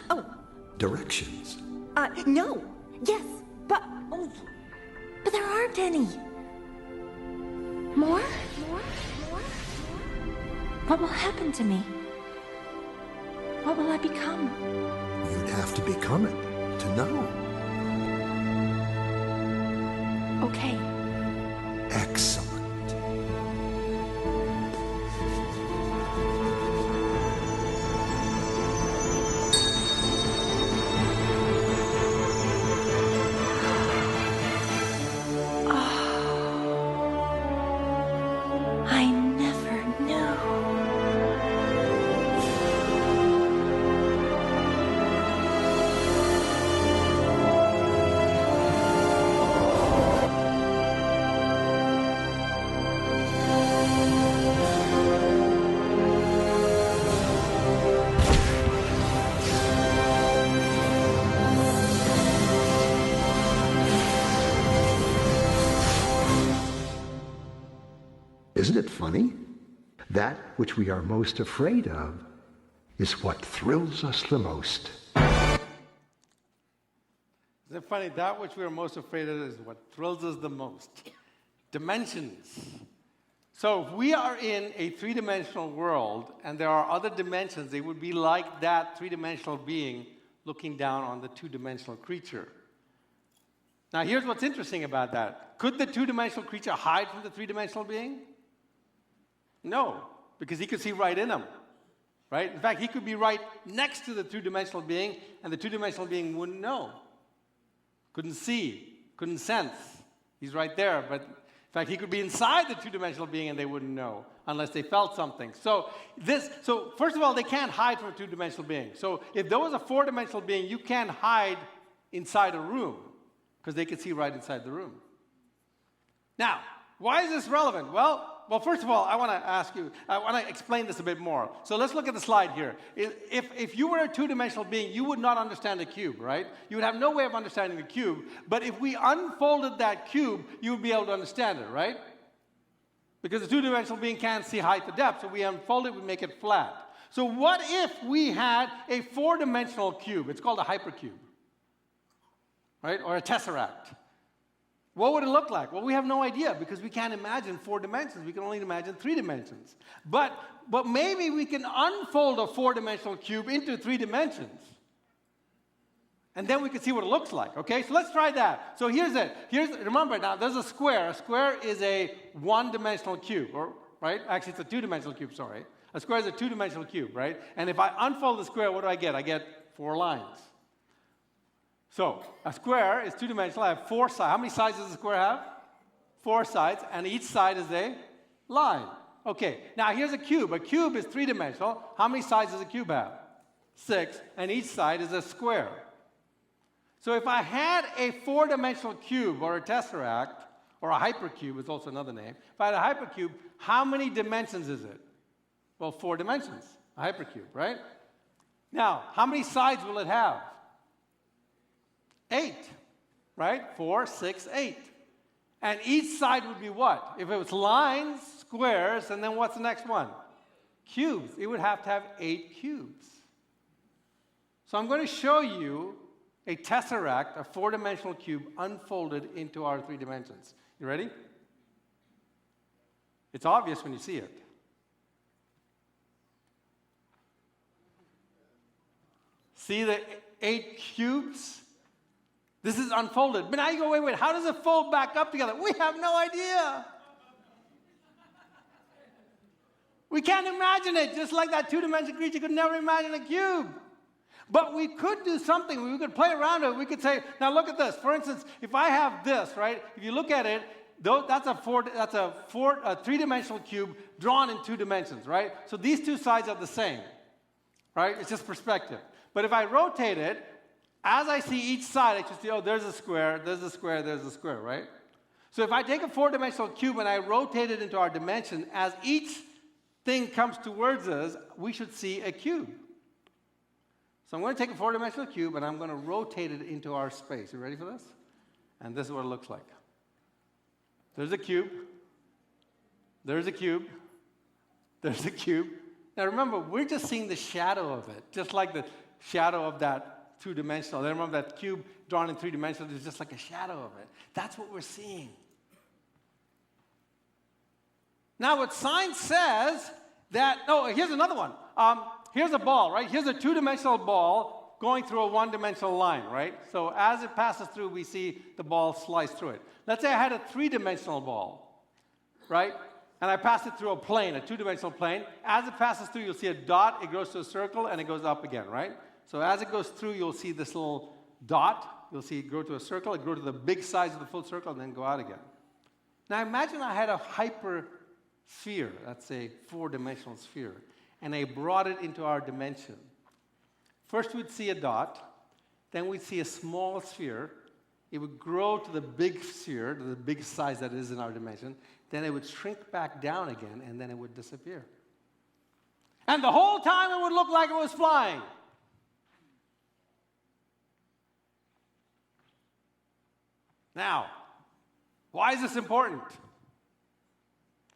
Oh, Directions. no. Yes, but there aren't any. More? What will happen to me? What will I become? You'd have to become it to know. Okay. Excellent. I never knew. Isn't it funny? That which we are most afraid of is what thrills us the most. Isn't it funny? That which we are most afraid of is what thrills us the most. Dimensions. So if we are in a three-dimensional world and there are other dimensions, they would be like that three-dimensional being looking down on the two-dimensional creature. Now here's what's interesting about that. Could the two-dimensional creature hide from the three-dimensional being? No, because he could see right in him. Right? In fact, he could be right next to the two-dimensional being, and the two-dimensional being wouldn't know. Couldn't see, couldn't sense. He's right there, but in fact, he could be inside the two-dimensional being and they wouldn't know unless they felt something. So first of all, they can't hide from a two-dimensional being. So if there was a four-dimensional being, you can't hide inside a room because they could see right inside the room. Now, why is this relevant? Well, first of all, I want to explain this a bit more. So let's look at the slide here. If you were a two-dimensional being, you would not understand a cube, right? You would have no way of understanding the cube. But if we unfolded that cube, you would be able to understand it, right? Because the two-dimensional being can't see height to depth, so we unfold it, we make it flat. So what if we had a four-dimensional cube? It's called a hypercube, right? Or a tesseract. What would it look like? Well, we have no idea because we can't imagine 4 dimensions. We can only imagine 3 dimensions. But maybe we can unfold a 4-dimensional cube into 3 dimensions. And then we can see what it looks like, okay? So let's try that. So here's it. Remember now, there's a square. A square is a 1-dimensional cube, right? Actually, it's a 2-dimensional cube, sorry. A square is a 2-dimensional cube, right? And if I unfold the square, what do I get? I get 4 lines. So a square is 2-dimensional. I have 4 sides. How many sides does a square have? 4 sides, and each side is a line. Okay, now here's a cube. A cube is 3-dimensional. How many sides does a cube have? 6, and each side is a square. So if I had a 4-dimensional cube, or a tesseract, or a hypercube is also another name. If I had a hypercube, how many dimensions is it? Well, 4 dimensions, a hypercube, right? Now, how many sides will it have? 8, right? 4, 6, 8. And each side would be what? If it was lines, squares, and then what's the next one? Cubes. It would have to have 8 cubes. So I'm going to show you a tesseract, a four-dimensional cube, unfolded into our three dimensions. You ready? It's obvious when you see it. See the 8 cubes? This is unfolded. But now you go, wait, how does it fold back up together? We have no idea. We can't imagine it. Just like that two-dimensional creature could never imagine a cube. But we could do something. We could play around it. We could say, now look at this. For instance, if I have this, right? If you look at it, that's a three-dimensional cube drawn in 2 dimensions, right? So these two sides are the same, right? It's just perspective. But if I rotate it, as I see each side, I can see, oh, there's a square, there's a square, there's a square, right? So if I take a 4-dimensional cube and I rotate it into our dimension, as each thing comes towards us, we should see a cube. So I'm going to take a 4-dimensional cube and I'm going to rotate it into our space. You ready for this? And this is what it looks like. There's a cube. There's a cube. There's a cube. Now remember, we're just seeing the shadow of it, just like the shadow of that 2-dimensional. Then remember that cube drawn in 3 dimensions is just like a shadow of it. That's what we're seeing. Now what science says that, here's another one. Here's a ball, right? Here's a 2-dimensional ball going through a 1-dimensional line, right? So as it passes through, we see the ball slice through it. Let's say I had a 3-dimensional ball, right? And I pass it through a plane, a 2-dimensional plane. As it passes through, you'll see a dot, it goes to a circle, and it goes up again, right? So as it goes through, you'll see this little dot. You'll see it grow to a circle, it grow to the big size of the full circle, and then go out again. Now imagine I had a hypersphere, that's a 4-dimensional sphere, and I brought it into our dimension. First we'd see a dot, then we'd see a small sphere. It would grow to the big sphere, to the big size that it is in our dimension. Then it would shrink back down again, and then it would disappear. And the whole time it would look like it was flying. Now, why is this important?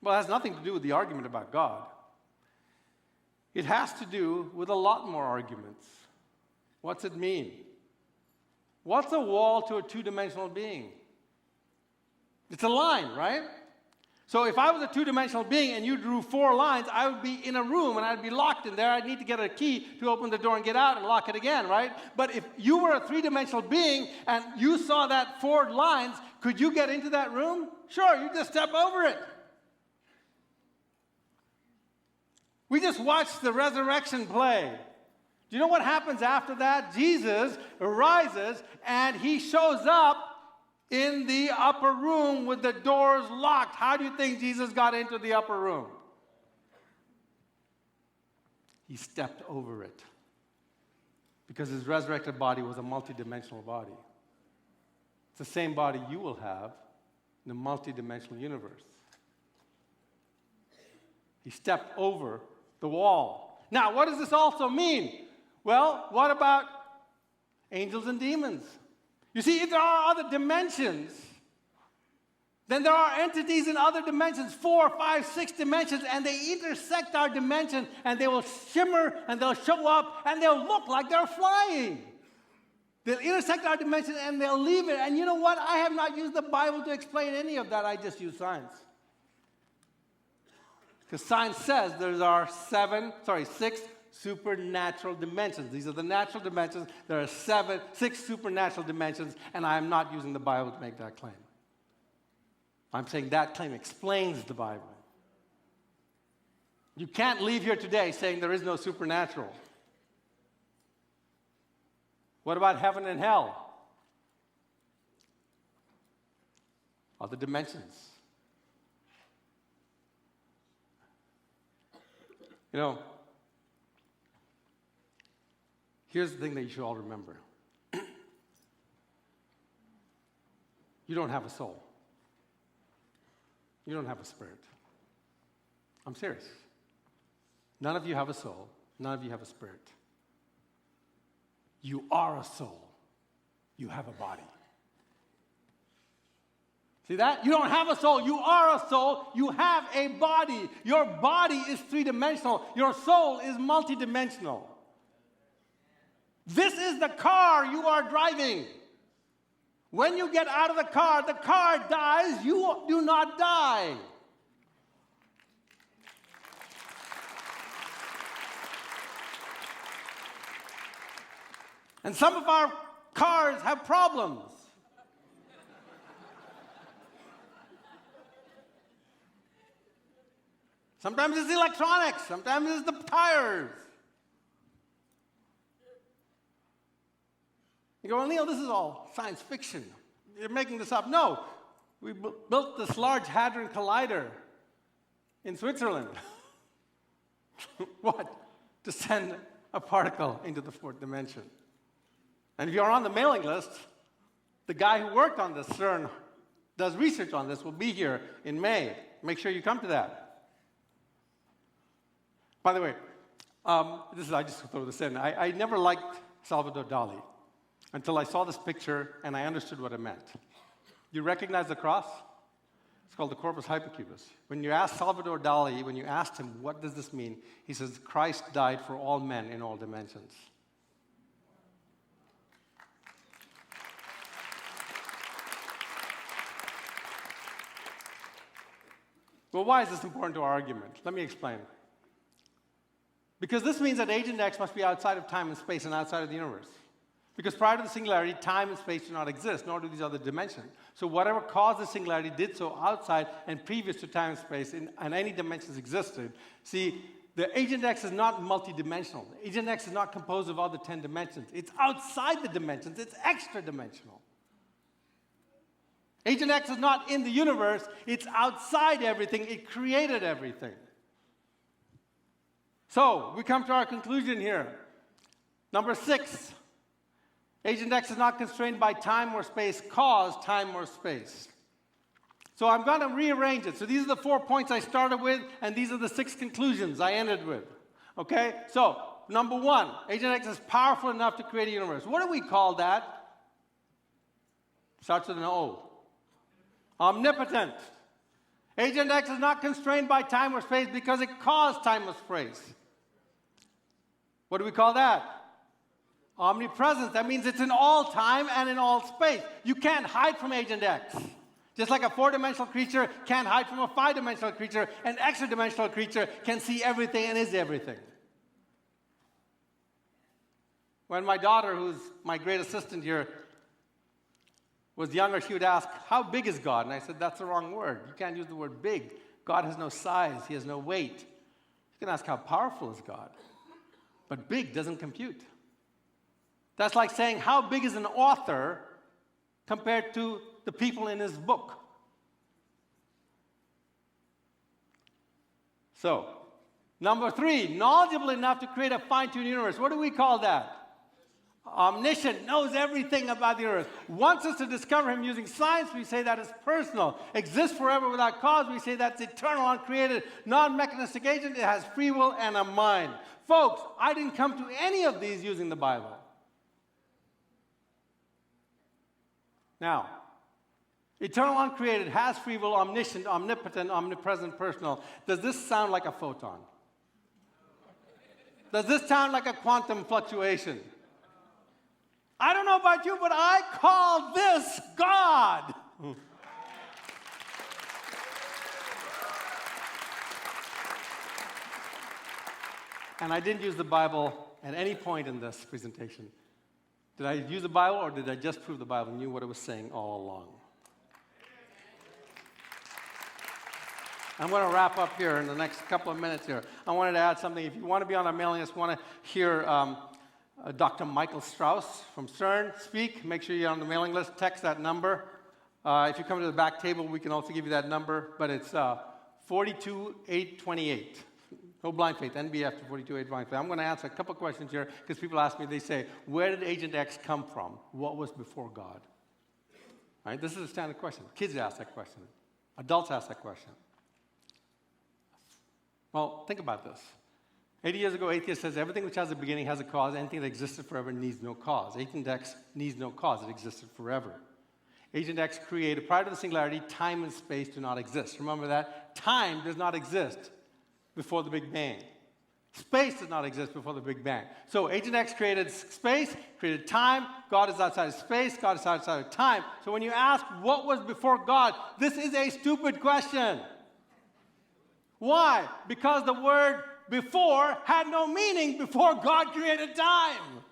Well, it has nothing to do with the argument about God. It has to do with a lot more arguments. What's it mean? What's a wall to a 2-dimensional being? It's a line, right? So if I was a 2-dimensional being and you drew 4 lines, I would be in a room and I'd be locked in there. I'd need to get a key to open the door and get out and lock it again, right? But if you were a 3-dimensional being and you saw that 4 lines, could you get into that room? Sure, you just step over it. We just watched the resurrection play. Do you know what happens after that? Jesus arises and he shows up in the upper room with the doors locked. How do you think Jesus got into the upper room? He stepped over it because his resurrected body was a multidimensional body. It's the same body you will have in a multidimensional universe. He stepped over the wall. Now, what does this also mean? Well, what about angels and demons? You see, if there are other dimensions, then there are entities in other dimensions, 4, 5, 6 dimensions, and they intersect our dimension, and they will shimmer, and they'll show up, and they'll look like they're flying. They'll intersect our dimension, and they'll leave it. And you know what? I have not used the Bible to explain any of that. I just use science. Because science says there are 6 supernatural dimensions. These are the natural dimensions. There are 6 supernatural dimensions, and I am not using the Bible to make that claim. I'm saying that claim explains the Bible. You can't leave here today saying there is no supernatural. What about heaven and hell? Other dimensions. You know, here's the thing that you should all remember. You don't have a soul. You don't have a spirit. I'm serious. None of you have a soul. None of you have a spirit. You are a soul. You have a body. See that? You don't have a soul. You are a soul. You have a body. Your body is 3-dimensional. Your soul is multidimensional. This is the car you are driving. When you get out of the car dies, you do not die. And some of our cars have problems. Sometimes it's electronics, sometimes it's the tires. You go, well, Neil, this is all science fiction. You're making this up. No, we built this Large Hadron Collider in Switzerland. What? To send a particle into the fourth dimension. And if you're on the mailing list, the guy who worked on this, CERN, does research on this, will be here in May. Make sure you come to that. By the way, I just throw this in. I never liked Salvador Dali until I saw this picture and I understood what it meant. You recognize the cross? It's called the Corpus Hypocubus. When you ask Salvador Dali, when you asked him, what does this mean? He says, Christ died for all men in all dimensions. Well, why is this important to our argument? Let me explain. Because this means that Agent X must be outside of time and space and outside of the universe. Because prior to the singularity, time and space do not exist, nor do these other dimensions. So whatever caused the singularity did so outside and previous to time and space, and any dimensions existed. See, the Agent X is not multidimensional. Agent X is not composed of other 10 dimensions. It's outside the dimensions. It's extra-dimensional. Agent X is not in the universe. It's outside everything. It created everything. So we come to our conclusion here. Number 6. Agent X is not constrained by time or space, cause time or space. So I'm going to rearrange it. So these are the 4 points I started with, and these are the 6 conclusions I ended with. Okay? So, number 1, Agent X is powerful enough to create a universe. What do we call that? Starts with an O. Omnipotent. Agent X is not constrained by time or space because it caused time or space. What do we call that? Omnipresence. That means it's in all time and in all space. You can't hide from Agent X. Just like a 4-dimensional creature can't hide from a 5-dimensional creature, an extra-dimensional creature can see everything and is everything. When my daughter, who's my great assistant here, was younger, she would ask, how big is God? And I said, that's the wrong word. You can't use the word big. God has no size. He has no weight. You can ask, how powerful is God? But big doesn't compute. That's like saying, how big is an author compared to the people in his book? So, number 3, knowledgeable enough to create a fine-tuned universe. What do we call that? Omniscient, knows everything about the universe. Wants us to discover him using science, we say that is personal. Exists forever without cause, we say that's eternal, uncreated, non-mechanistic agent. It has free will and a mind. Folks, I didn't come to any of these using the Bible. Now, eternal, uncreated, has free will, omniscient, omnipotent, omnipresent, personal. Does this sound like a photon? Does this sound like a quantum fluctuation? I don't know about you, but I call this God. And I didn't use the Bible at any point in this presentation. Did I use the Bible, or did I just prove the Bible knew what it was saying all along? I'm going to wrap up here in the next couple of minutes here. I wanted to add something. If you want to be on our mailing list, want to hear Dr. Michael Strauss from CERN speak, make sure you're on the mailing list. Text that number. If you come to the back table, we can also give you that number, but it's 42828. No blind faith, NBF to 428 blind faith. I'm going to answer a couple questions here because people ask me, they say, where did Agent X come from? What was before God? Right? This is a standard question. Kids ask that question. Adults ask that question. Well, think about this. 80 years ago, atheist says everything which has a beginning has a cause. Anything that existed forever needs no cause. Agent X needs no cause. It existed forever. Agent X created, prior to the singularity, time and space do not exist. Remember that? Time does not exist before the Big Bang. Space did not exist before the Big Bang. So Agent X created space, created time. God is outside of space. God is outside of time. So when you ask what was before God, this is a stupid question. Why? Because the word before had no meaning before God created time.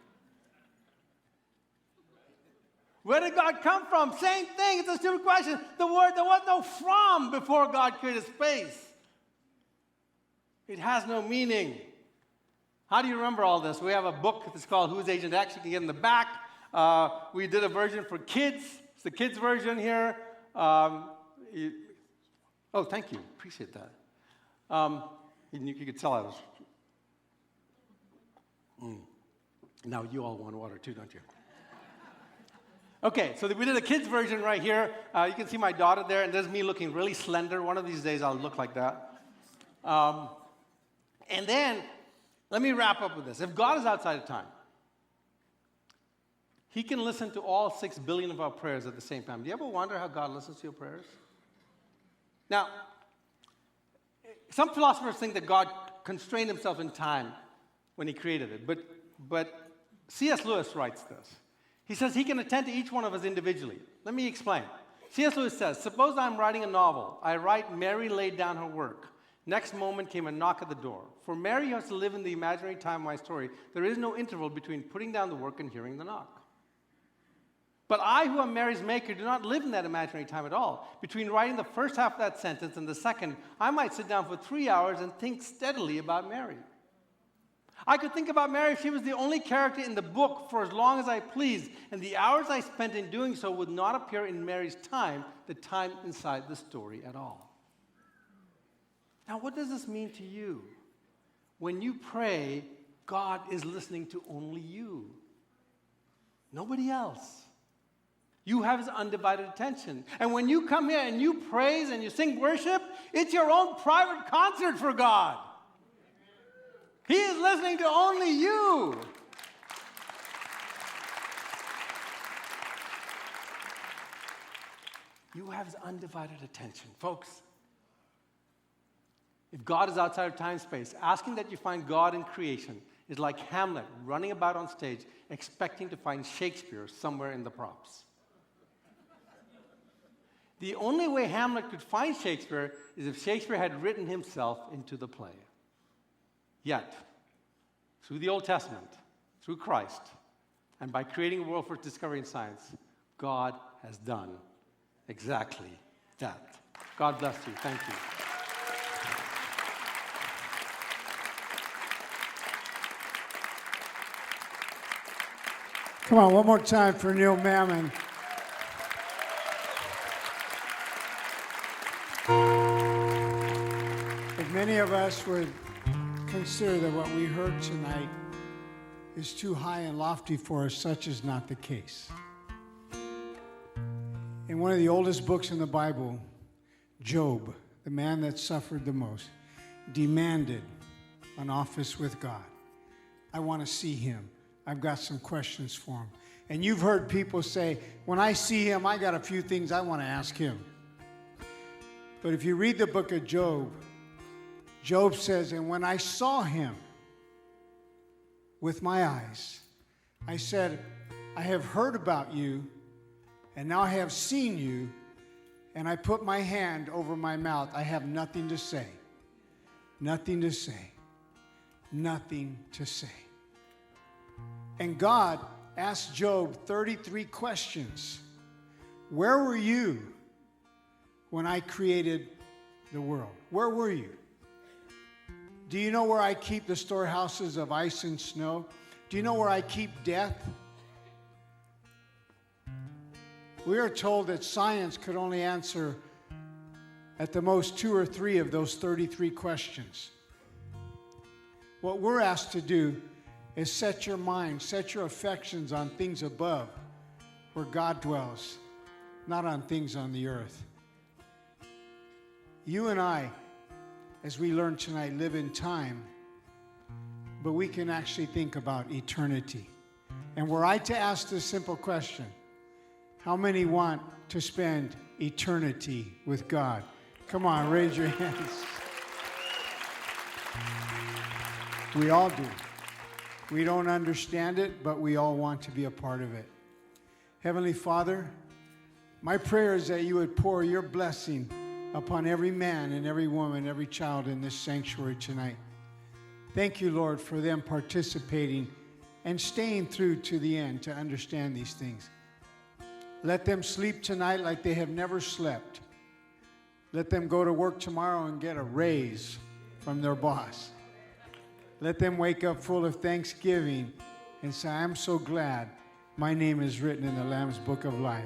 Where did God come from? Same thing. It's a stupid question. There was no from before God created space. It has no meaning. How do you remember all this? We have a book that's called Who's Agent X? You can get in the back. We did a version for kids. It's the kids' version here. Oh, thank you. Appreciate that. You could tell I was... Now you all want water too, don't you? Okay, so we did a kids' version right here. You can see my daughter there, and there's me looking really slender. One of these days I'll look like that. And then, let me wrap up with this. If God is outside of time, He can listen to all 6 billion of our prayers at the same time. Do you ever wonder how God listens to your prayers? Now, some philosophers think that God constrained Himself in time when He created it. But C.S. Lewis writes this. He says He can attend to each one of us individually. Let me explain. C.S. Lewis says, suppose I'm writing a novel. I write, Mary laid down her work. Next moment came a knock at the door. For Mary, who has to live in the imaginary time of my story, there is no interval between putting down the work and hearing the knock. But I, who am Mary's maker, do not live in that imaginary time at all. Between writing the first half of that sentence and the second, I might sit down for 3 hours and think steadily about Mary. I could think about Mary if she was the only character in the book for as long as I pleased, and the hours I spent in doing so would not appear in Mary's time, the time inside the story at all. Now, what does this mean to you? When you pray, God is listening to only you. Nobody else. You have His undivided attention. And when you come here and you praise and you sing worship, it's your own private concert for God. He is listening to only you. You have His undivided attention. Folks, if God is outside of time space, asking that you find God in creation is like Hamlet running about on stage expecting to find Shakespeare somewhere in the props. The only way Hamlet could find Shakespeare is if Shakespeare had written himself into the play. Yet, through the Old Testament, through Christ, and by creating a world for discovery and science, God has done exactly that. God bless you. Thank you. Come on, one more time for Neil Mammen. If many of us would consider that what we heard tonight is too high and lofty for us, such is not the case. In one of the oldest books in the Bible, Job, the man that suffered the most, demanded an office with God. I want to see Him. I've got some questions for Him. And you've heard people say, when I see Him, I got a few things I want to ask Him. But if you read the book of Job, Job says, and when I saw Him with my eyes, I said, I have heard about you, and now I have seen you, and I put my hand over my mouth. I have nothing to say. Nothing to say. Nothing to say. And God asked Job 33 questions. Where were you when I created the world? Where were you? Do you know where I keep the storehouses of ice and snow? Do you know where I keep death? We are told that science could only answer at the most 2 or 3 of those 33 questions. What we're asked to do is set your mind, set your affections on things above where God dwells, not on things on the earth. You and I, as we learned tonight, live in time, but we can actually think about eternity. And were I to ask this simple question, how many want to spend eternity with God? Come on, raise your hands. We all do. We don't understand it, but we all want to be a part of it. Heavenly Father, my prayer is that you would pour your blessing upon every man and every woman, every child in this sanctuary tonight. Thank you, Lord, for them participating and staying through to the end to understand these things. Let them sleep tonight like they have never slept. Let them go to work tomorrow and get a raise from their boss. Let them wake up full of thanksgiving and say, I'm so glad my name is written in the Lamb's Book of Life.